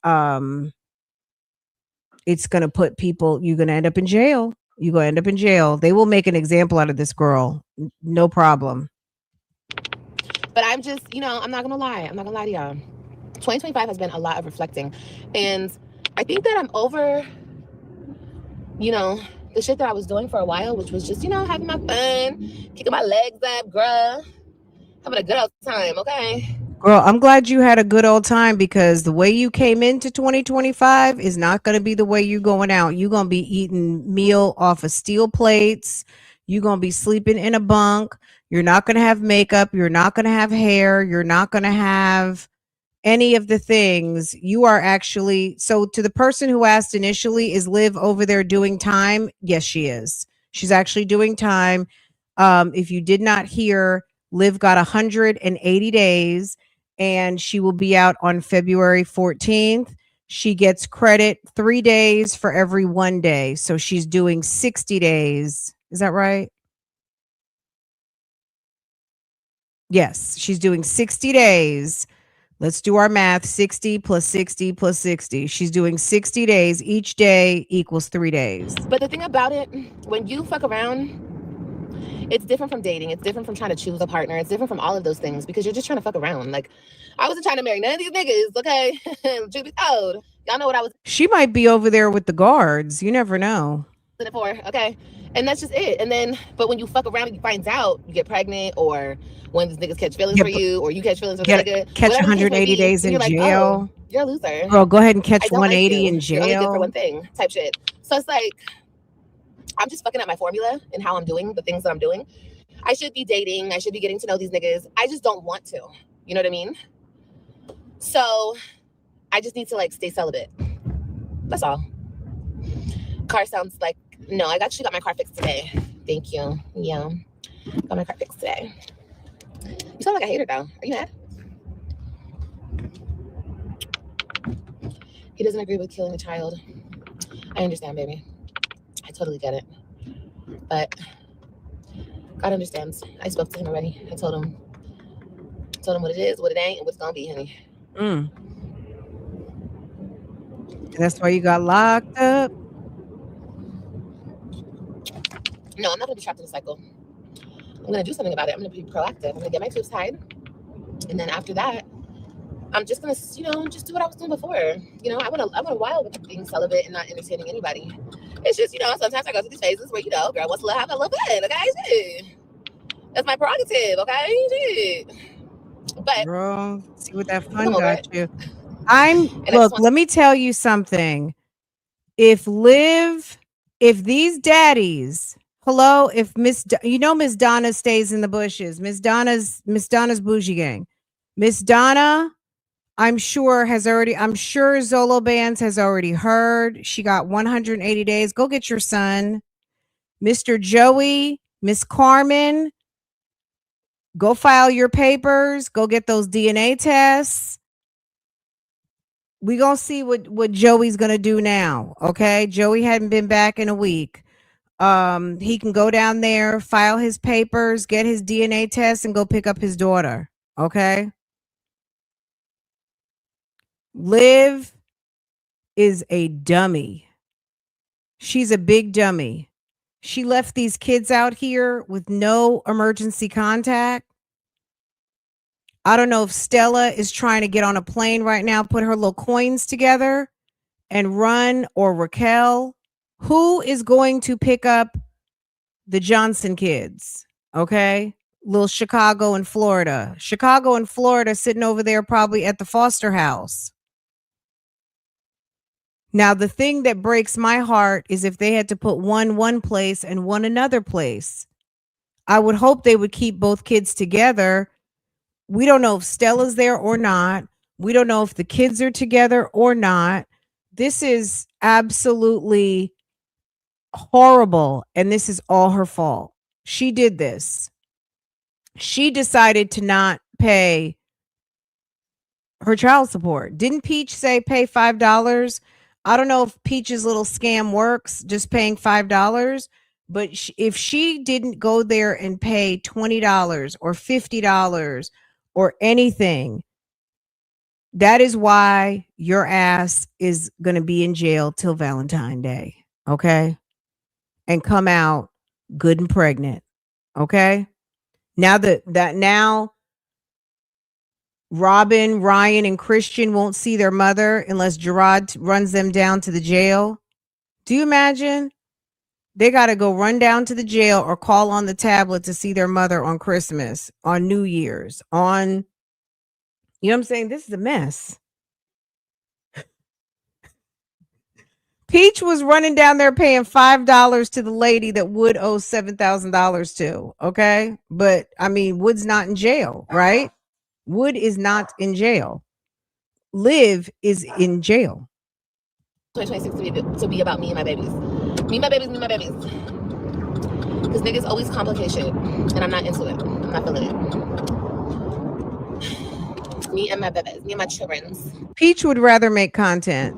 Speaker 1: it's going to put people, you're going to end up in jail. You're going to end up in jail. They will make an example out of this girl. No problem.
Speaker 3: But I'm just, I'm not going to lie. I'm not going to lie to y'all. 2025 has been a lot of reflecting. And I think that I'm over, the shit that I was doing for a while, which was just, having my fun, kicking my legs up, girl. Having a good old time, okay?
Speaker 1: Girl, I'm glad you had a good old time, because the way you came into 2025 is not going to be the way you're going out. You're going to be eating meal off of steel plates. You're going to be sleeping in a bunk. You're not going to have makeup. You're not going to have hair. You're not going to have any of the things. You are actually, so to the person who asked initially, is Liv over there doing time? Yes, she is. She's actually doing time. If you did not hear, Liv got 180 days and she will be out on February 14th. She gets credit 3 days for every 1 day. So she's doing 60 days. Is that right? Yes, she's doing 60 days. Let's do our math. 60 plus 60 plus 60. She's doing 60 days. Each day equals 3 days.
Speaker 3: But the thing about it, when you fuck around, it's different from dating. It's different from trying to choose a partner. It's different from all of those things because you're just trying to fuck around. Like, I wasn't trying to marry none of these niggas, okay? Truth be told, y'all know what I was
Speaker 1: She might be over there with the guards. You never know.
Speaker 3: in it for, okay? And that's just it. And then, but when you fuck around and you find out, you get pregnant, or when these niggas catch feelings for you, or you catch feelings for the nigga,
Speaker 1: catch
Speaker 3: whatever the case may
Speaker 1: 180
Speaker 3: be,
Speaker 1: days
Speaker 3: and
Speaker 1: in
Speaker 3: you're like,
Speaker 1: jail.
Speaker 3: oh, you're a loser.
Speaker 1: Girl, go ahead and catch
Speaker 3: I don't like
Speaker 1: 180
Speaker 3: you.
Speaker 1: in
Speaker 3: You're only good for
Speaker 1: jail.
Speaker 3: one thing, type shit. So it's like, I'm just fucking up my formula and how I'm doing the things that I'm doing. I should be dating. I should be getting to know these niggas. I just don't want to. You know what I mean? So I just need to like stay celibate. That's all. Car sounds like, no, I actually got my car fixed today. Thank you. Yeah. Got my car fixed today. You sound like a hater though. Are you mad? He doesn't agree with killing a child. I understand, baby. I totally get it. But God understands. I spoke to him already. I told him what it is, what it ain't, and what's gonna be, honey.
Speaker 1: And that's why you got locked up.
Speaker 3: No, I'm not gonna be trapped in a cycle. I'm gonna do something about it. I'm gonna be proactive. I'm gonna get my tubes tied, and then after that, I'm just gonna, just do what I was doing before. I went a while with being celibate and not entertaining anybody. It's just, sometimes I go through these phases where, girl wants to have a little fun, okay? Shit. That's my prerogative, okay? Shit. But
Speaker 1: girl, see what that fun
Speaker 3: over
Speaker 1: got
Speaker 3: it.
Speaker 1: you. Look, let me tell you something. If these daddies, hello, if Miss Donna stays in the bushes, Miss Donna's bougie gang. Miss Donna, I'm sure Zolo Bands has already heard. She got 180 days. Go get your son. Mr. Joey, Miss Carmen, go file your papers. Go get those DNA tests. We gonna see what Joey's gonna do now. Okay. Joey hadn't been back in a week. He can go down there, file his papers, get his DNA test, and go pick up his daughter. Okay. Liv is a dummy. She's a big dummy. She left these kids out here with no emergency contact. I don't know if Stella is trying to get on a plane right now, put her little coins together and run, or Raquel. Who is going to pick up the Johnson kids? Okay. Little Chicago and Florida. Chicago and Florida sitting over there probably at the foster house. Now, the thing that breaks my heart is if they had to put one place and one another place. I would hope they would keep both kids together. We don't know if Stella's there or not. We don't know if the kids are together or not. This is absolutely horrible, and this is all her fault. She did this. She decided to not pay her child support. Didn't Peach say pay $5? I don't know if Peach's little scam works, just paying $5. But if she didn't go there and pay $20 or $50 or anything, that is why your ass is going to be in jail till Valentine's Day. Okay. And come out good and pregnant. Okay. Now now Robin, Ryan, and Christian won't see their mother unless Gerard runs them down to the jail. Do you imagine? They got to go run down to the jail or call on the tablet to see their mother on Christmas, on New Year's, on, you know what I'm saying? This is a mess. Peach was running down there paying $5 to the lady that Wood owes $7,000 to. Okay. But I mean, Wood's not in jail, right? Wood is not in jail. Liv is in jail.
Speaker 3: 2026 to be about me and my babies. Me and my babies, me and my babies. Because niggas always complicate shit. And I'm not into it. I'm not feeling it. Me and my babies. Me and my children's.
Speaker 1: Peach would rather make content.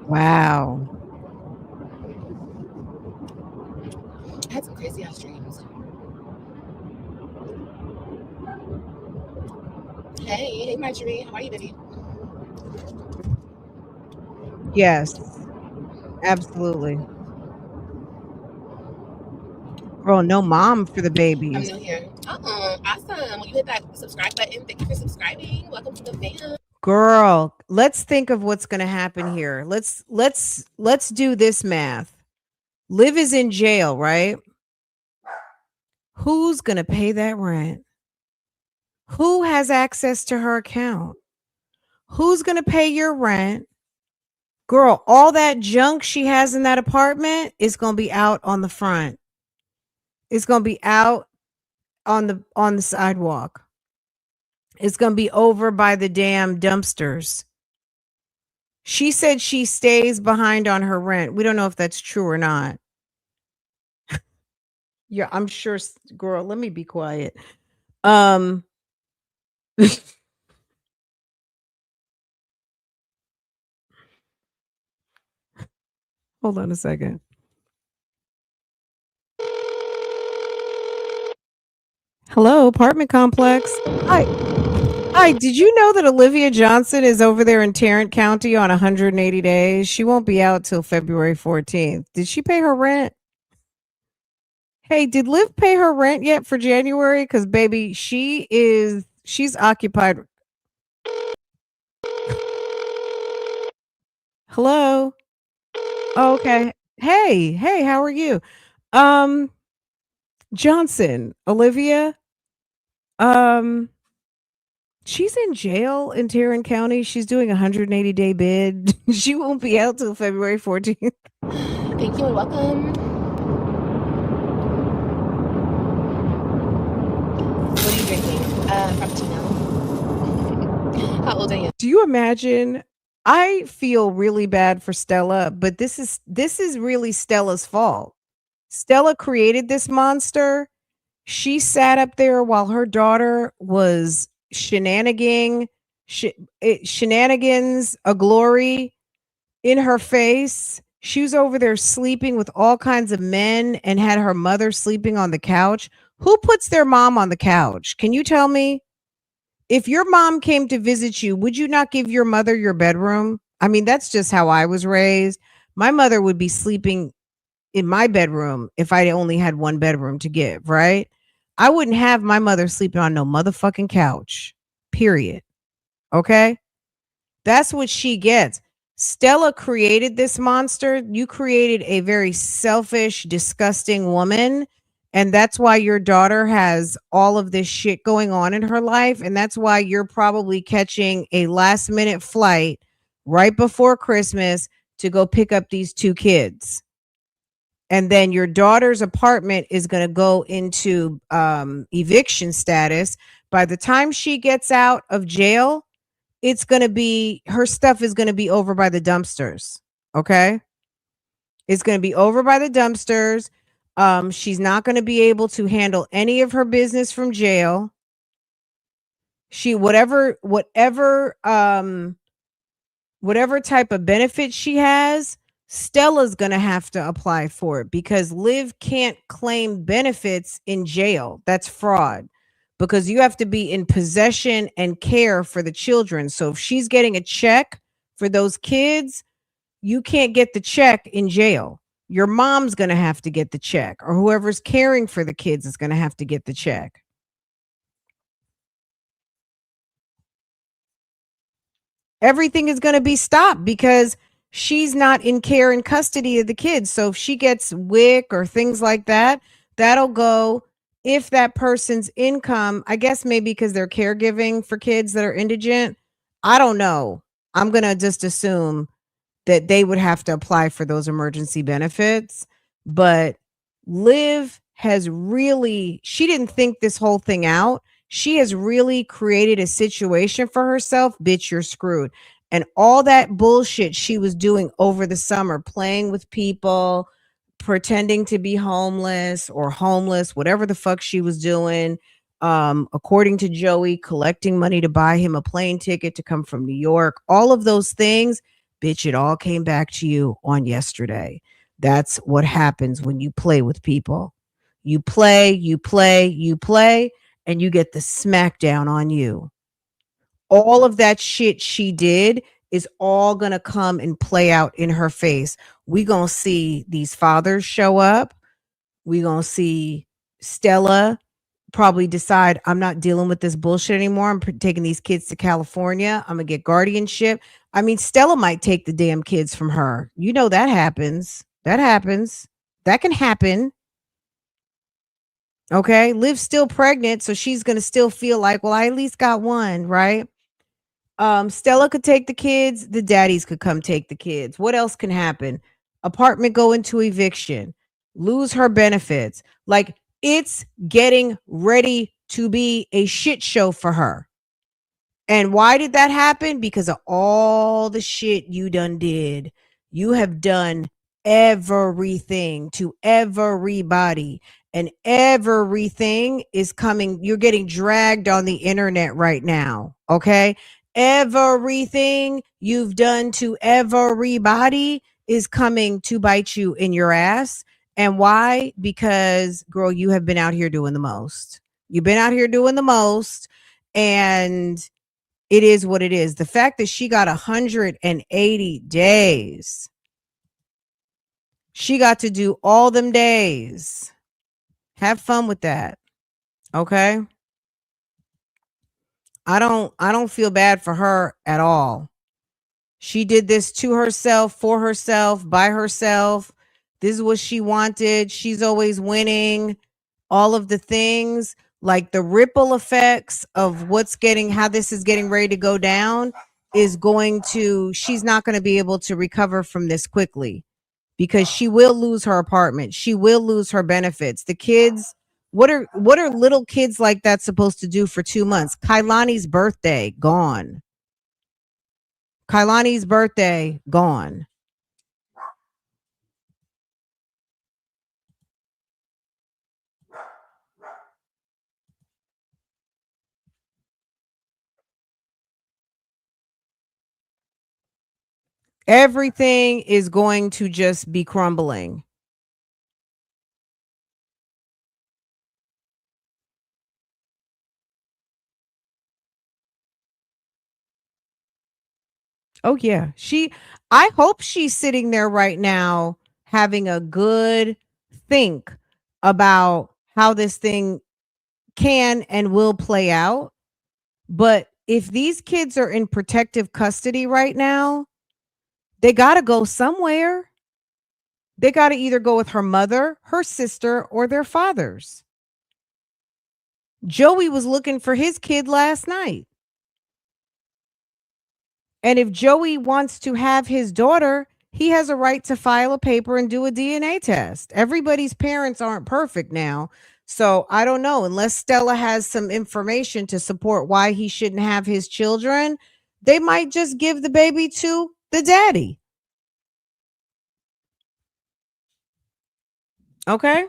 Speaker 1: Wow.
Speaker 3: had some crazy ass dreams. Hey, Marjorie, how are you, baby?
Speaker 1: Yes, absolutely. Girl, no mom for the
Speaker 3: I'm
Speaker 1: babies.
Speaker 3: new here. Awesome. Will you hit that subscribe button? Thank you for subscribing. Welcome to the fam.
Speaker 1: Girl, let's think of what's going to happen here. Let's do this math. Liv is in jail, right? Who's going to pay that rent? Who has access to her account? Who's going to pay your rent? Girl, all that junk she has in that apartment is going to be out on the front. It's going to be out on the sidewalk. It's going to be over by the damn dumpsters. She said she stays behind on her rent. We don't know if that's true or not. Yeah, I'm sure, girl, let me be quiet. Hold on a second. Hello, apartment complex. Hi, did you know that Olivia Johnson is over there in Tarrant County on 180 days? She won't be out till February 14th. Did she pay her rent? Hey, did Liv pay her rent yet for January? Because baby, she's occupied. Hello. Oh, okay. Hey, how are you? Johnson, Olivia. She's in jail in Tarrant County. She's doing a 180-day bid. She won't be out till February 14th.
Speaker 3: Thank you and welcome. What are you drinking? Frappuccino. How old are you?
Speaker 1: Do you imagine? I feel really bad for Stella, but this is really Stella's fault. Stella created this monster. She sat up there while her daughter was shenanigans a glory in her face. She was over there sleeping with all kinds of men and had her mother sleeping on the couch. Who puts their mom on the couch? Can you tell me? If your mom came to visit you, would you not give your mother your bedroom? I mean, that's just how I was raised. My mother would be sleeping in my bedroom if I only had one bedroom to give, right? I wouldn't have my mother sleeping on no motherfucking couch, period. Okay? That's what she gets. Stella created this monster. You created a very selfish, disgusting woman. And that's why your daughter has all of this shit going on in her life. And that's why you're probably catching a last minute flight right before Christmas to go pick up these two kids. And then your daughter's apartment is going to go into eviction status. By the time she gets out of jail, it's going to be, her stuff is going to be over by the dumpsters. Okay. It's going to be over by the dumpsters. She's not going to be able to handle any of her business from jail. Whatever type of benefit she has, Stella's going to have to apply for it because Liv can't claim benefits in jail. That's fraud because you have to be in possession and care for the children. So if she's getting a check for those kids, you can't get the check in jail. Your mom's going to have to get the check, or whoever's caring for the kids is going to have to get the check. Everything is going to be stopped because she's not in care and custody of the kids. So if she gets WIC or things like that, that'll go if that person's income, I guess maybe because they're caregiving for kids that are indigent. I don't know. I'm going to just assume that they would have to apply for those emergency benefits. But Liv has really, she didn't think this whole thing out. She has really created a situation for herself. Bitch, you're screwed. And all that bullshit she was doing over the summer, playing with people, pretending to be homeless, whatever the fuck she was doing. According to Joey, collecting money to buy him a plane ticket to come from New York, all of those things, bitch, it all came back to you on yesterday. That's what happens when you play with people. You play, you play, you play, and you get the smackdown on you. All of that shit she did is all going to come and play out in her face. We going to see these fathers show up. We going to see Stella probably decide, I'm not dealing with this bullshit anymore. I'm taking these kids to California. I'm going to get guardianship. I mean, Stella might take the damn kids from her. You know, that happens. That happens. That can happen. Okay. Liv's still pregnant. So she's going to still feel like, well, I at least got one, right? Stella could take the kids. The daddies could come take the kids. What else can happen? Apartment go into eviction, lose her benefits. Like, it's getting ready to be a shit show for her. And why did that happen? Because of all the shit you done did. You have done everything to everybody, and everything is coming. You're getting dragged on the internet right now. Okay. Everything you've done to everybody is coming to bite you in your ass. And why? Because, girl, you have been out here doing the most. You've been out here doing the most. And it is what it is. The fact that she got 180 days. She got to do all them days. Have fun with that. Okay? I don't feel bad for her at all. She did this to herself, for herself, by herself. This is what she wanted. She's always winning. All of the things, like the ripple effects of how this is getting ready to go down she's not going to be able to recover from this quickly, because she will lose her apartment. She will lose her benefits. The kids, what are little kids like that supposed to do for 2 months? Kailani's birthday, gone. Kailani's birthday, gone. Everything is going to just be crumbling. Oh yeah. I hope she's sitting there right now having a good think about how this thing can and will play out. But if these kids are in protective custody right now, they got to go somewhere. They got to either go with her mother, her sister, or their fathers. Joey was looking for his kid last night. And if Joey wants to have his daughter, he has a right to file a paper and do a DNA test. Everybody's parents aren't perfect now. So I don't know, unless Stella has some information to support why he shouldn't have his children, they might just give the baby to the daddy. Okay.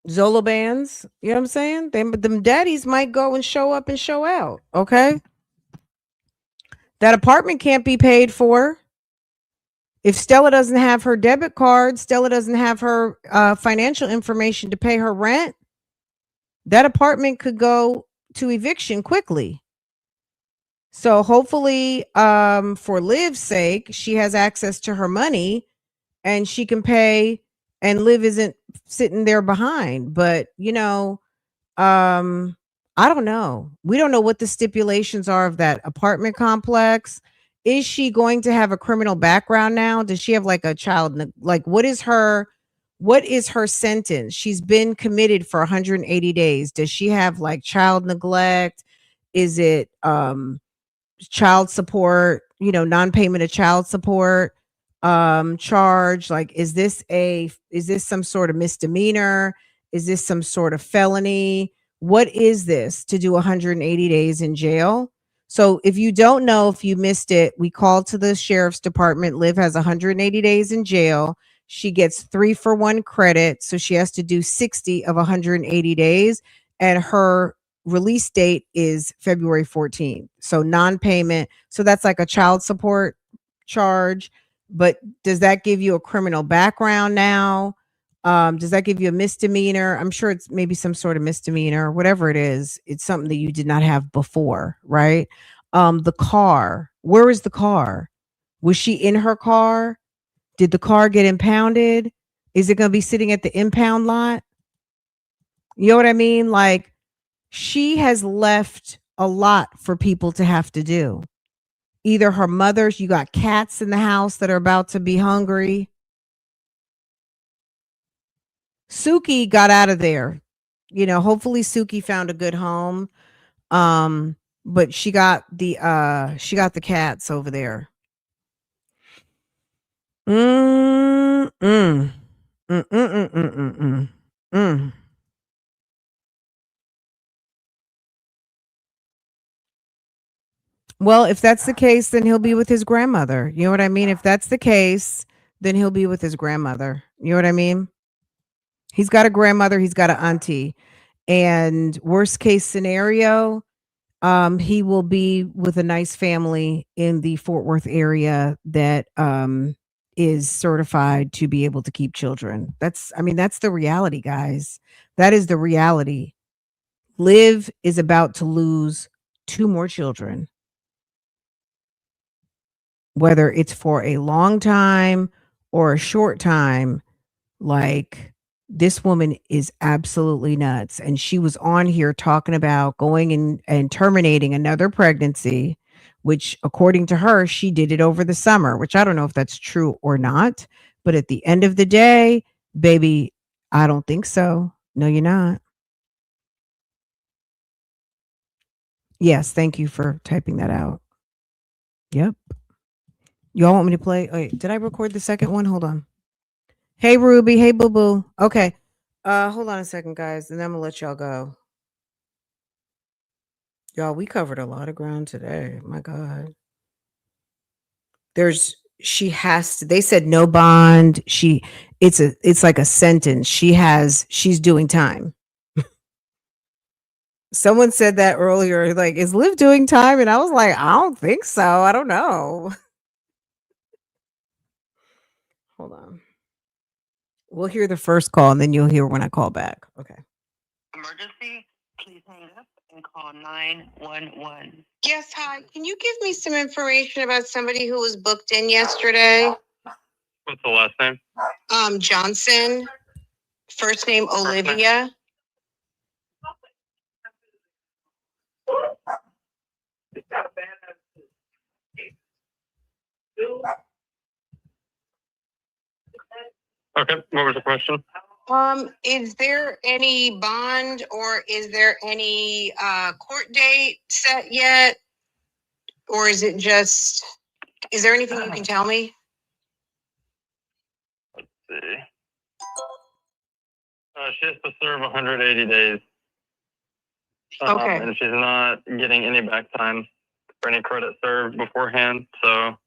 Speaker 1: Zola bands, you know what I'm saying? Them daddies might go and show up and show out. Okay. That apartment can't be paid for. If Stella doesn't have her debit card, Stella doesn't have her financial information to pay her rent, that apartment could go to eviction quickly. So hopefully, for Liv's sake, she has access to her money and she can pay, and Liv isn't sitting there behind. But, I don't know. We don't know what the stipulations are of that apartment complex. Is she going to have a criminal background now? Does she have like a child? Like, what is her sentence? She's been committed for 180 days. Does she have like child neglect? Is it child support, non-payment of child support charge? Like, is this some sort of misdemeanor? Is this some sort of felony? What is this to do 180 days in jail? So if you don't know, if you missed it, we called to the sheriff's department. Liv has 180 days in jail. She gets 3-for-1 credit. So she has to do 60 of 180 days. And her release date is February 14th. So non-payment. So that's like a child support charge. But does that give you a criminal background now? Does that give you a misdemeanor? I'm sure it's maybe some sort of misdemeanor, whatever it is. It's something that you did not have before, right? The car. Where is the car? Was she in her car? Did the car get impounded? Is it going to be sitting at the impound lot? You know what I mean? Like, she has left a lot for people to have to do. Either her mother's, you got cats in the house that are about to be hungry. Suki got out of there. You know, hopefully Suki found a good home. But she got the cats over there. Mm, mm, mm, mm, mm, mm, mm, mm, mm. Well, if that's the case, then he'll be with his grandmother. You know what I mean? If that's the case, then he'll be with his grandmother. You know what I mean? He's got a grandmother, he's got an auntie. And worst case scenario, he will be with a nice family in the Fort Worth area that is certified to be able to keep children. That's the reality, guys. That is the reality. Liv is about to lose 2 more children. Whether it's for a long time or a short time, like, this woman is absolutely nuts. And she was on here talking about going and terminating another pregnancy, which according to her, she did it over the summer, which I don't know if that's true or not. But at the end of the day, baby, I don't think so. No, you're not. Yes, thank you for typing that out. Yep. Y'all want me to play? Wait, did I record the second one? Hold on. Hey, Ruby. Hey, Boo Boo. Okay. Hold on a second, guys, and then I'm gonna let y'all go. Y'all, we covered a lot of ground today. My God. She has to, they said no bond. It's like a sentence. She's doing time. Someone said that earlier, like, is Liv doing time? And I was like, I don't think so. I don't know. Hold on. We'll hear the first call and then you'll hear when I call back. Okay.
Speaker 6: Emergency, please hang up and call 911. Yes, hi. Can you give me some information about somebody who was booked in yesterday?
Speaker 7: What's the last name?
Speaker 6: Johnson. First name Olivia.
Speaker 7: Okay, what was the question?
Speaker 6: Is there any bond or is there any court date set yet? Or is it just, is there anything you can tell me?
Speaker 7: Let's see. She has to serve 180 days.
Speaker 6: Okay.
Speaker 7: And she's not getting any back time for any credit served beforehand. So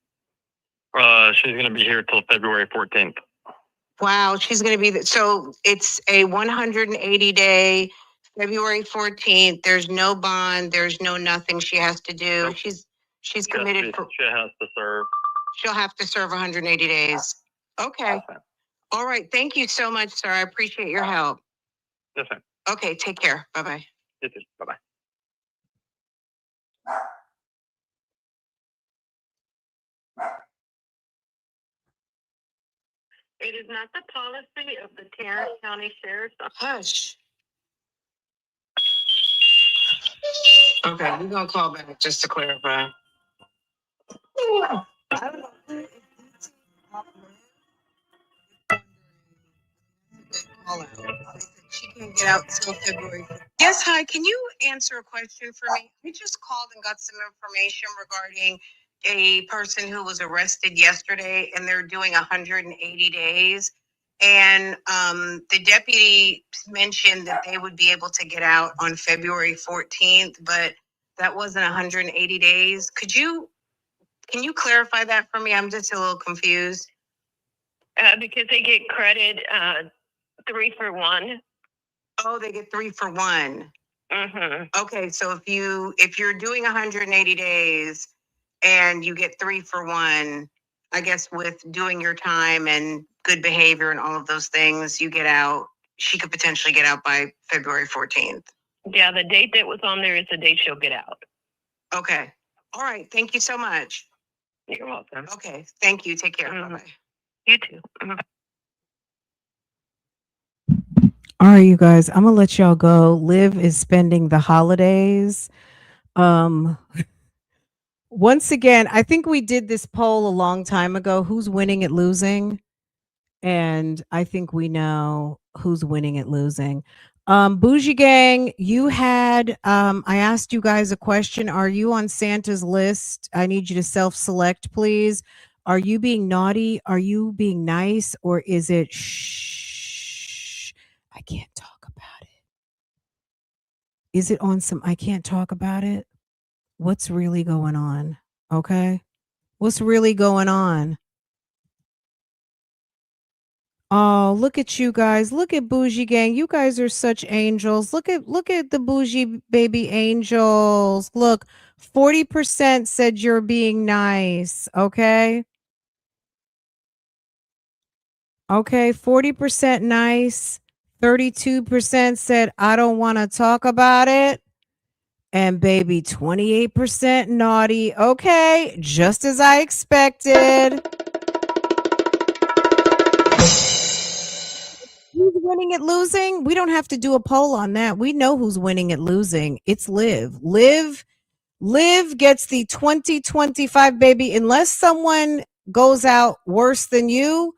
Speaker 7: she's going to be here till February 14th.
Speaker 6: Wow, she's going to be, so it's a 180 day, February 14th. There's no bond. There's no nothing she has to do.
Speaker 7: Nope.
Speaker 6: She's committed for,
Speaker 7: She has to serve.
Speaker 6: she'll have to serve 180 days. Okay. All right. Thank you so much, sir. I appreciate your help.
Speaker 7: Yes, ma'am.
Speaker 6: Okay. Take care. Bye-bye.
Speaker 7: You too. Bye-bye.
Speaker 5: It is not the policy of the Tarrant County Sheriff's Office.
Speaker 6: Hush. Okay, we're gonna call back just to clarify. She can't get out until February. Yes, hi. Can you answer a question for me? We just called and got some information regarding a person who was arrested yesterday, and they're doing 180 days. And the deputy mentioned that they would be able to get out on February 14th, but that wasn't 180 days. Can you clarify that for me? I'm just a little confused.
Speaker 5: Because they get credit 3 for 1.
Speaker 6: Oh, they get 3 for 1.
Speaker 5: Mm-hmm.
Speaker 6: Okay, so if you're doing 180 days and you get 3 for 1, I guess with doing your time and good behavior and all of those things, you get out. She could potentially get out by February 14th.
Speaker 5: Yeah, the date that was on there is the date she'll get out.
Speaker 6: Okay. All right. Thank you so much.
Speaker 5: You're welcome.
Speaker 6: Okay. Thank you. Take care.
Speaker 5: Mhm.
Speaker 6: Bye-bye.
Speaker 5: You too. Mhm.
Speaker 1: All right, you guys, I'm gonna let y'all go. Liv is spending the holidays. Um, once again, I think we did this poll a long time ago. Who's winning at losing? And I think we know who's winning at losing. Bougie Gang, you had I asked you guys a question. Are you on Santa's list? I need you to self-select, please. Are you being naughty? Are you being nice? Or is it shh? I can't talk about it. Is it on some I can't talk about it? What's really going on? Okay. What's really going on? Oh, look at you guys. Look at Bougie Gang. You guys are such angels. Look at the Bougie baby angels. Look, 40% said you're being nice. Okay. Okay, 40% nice. 32% said I don't want to talk about it. And baby, 28% naughty. Okay, just as I expected. Who's winning at losing? We don't have to do a poll on that. We know who's winning at losing. It's Liv. Liv gets the 2025 baby. Unless someone goes out worse than you,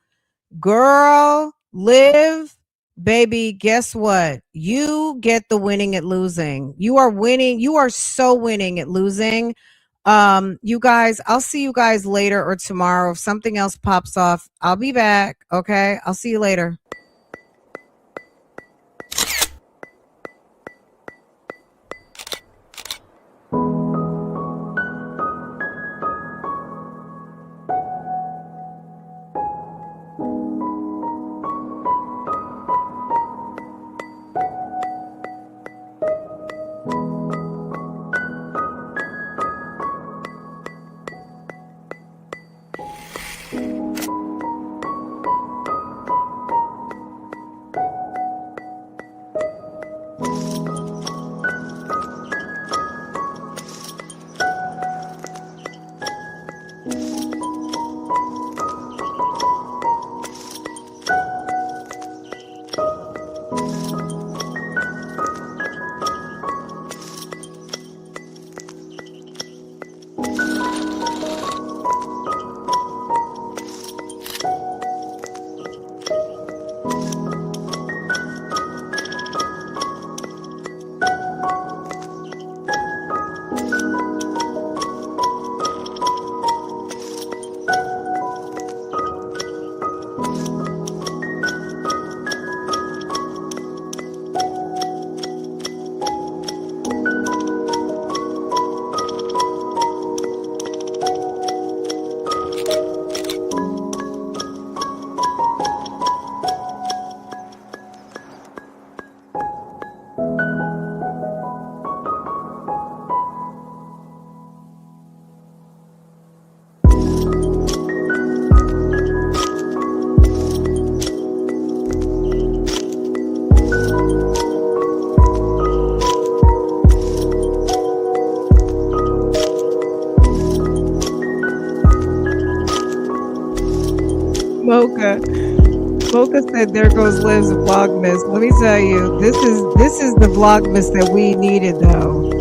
Speaker 1: girl, Liv, baby, guess what? You get the winning at losing. You are winning. You are so winning at losing. You guys, I'll see you guys later or tomorrow. If something else pops off, I'll be back. Okay. I'll see you later. Mocha said, "There goes Liv's Vlogmas." Let me tell you, this is the Vlogmas that we needed, though.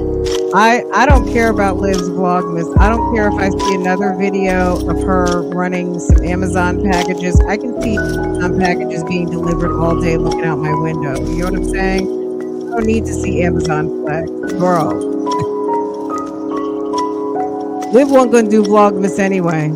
Speaker 1: I don't care about Liv's Vlogmas. I don't care if I see another video of her running some Amazon packages. I can see Amazon packages being delivered all day looking out my window. You know what I'm saying? I don't need to see Amazon flex, girl. Liv wasn't gonna do Vlogmas anyway.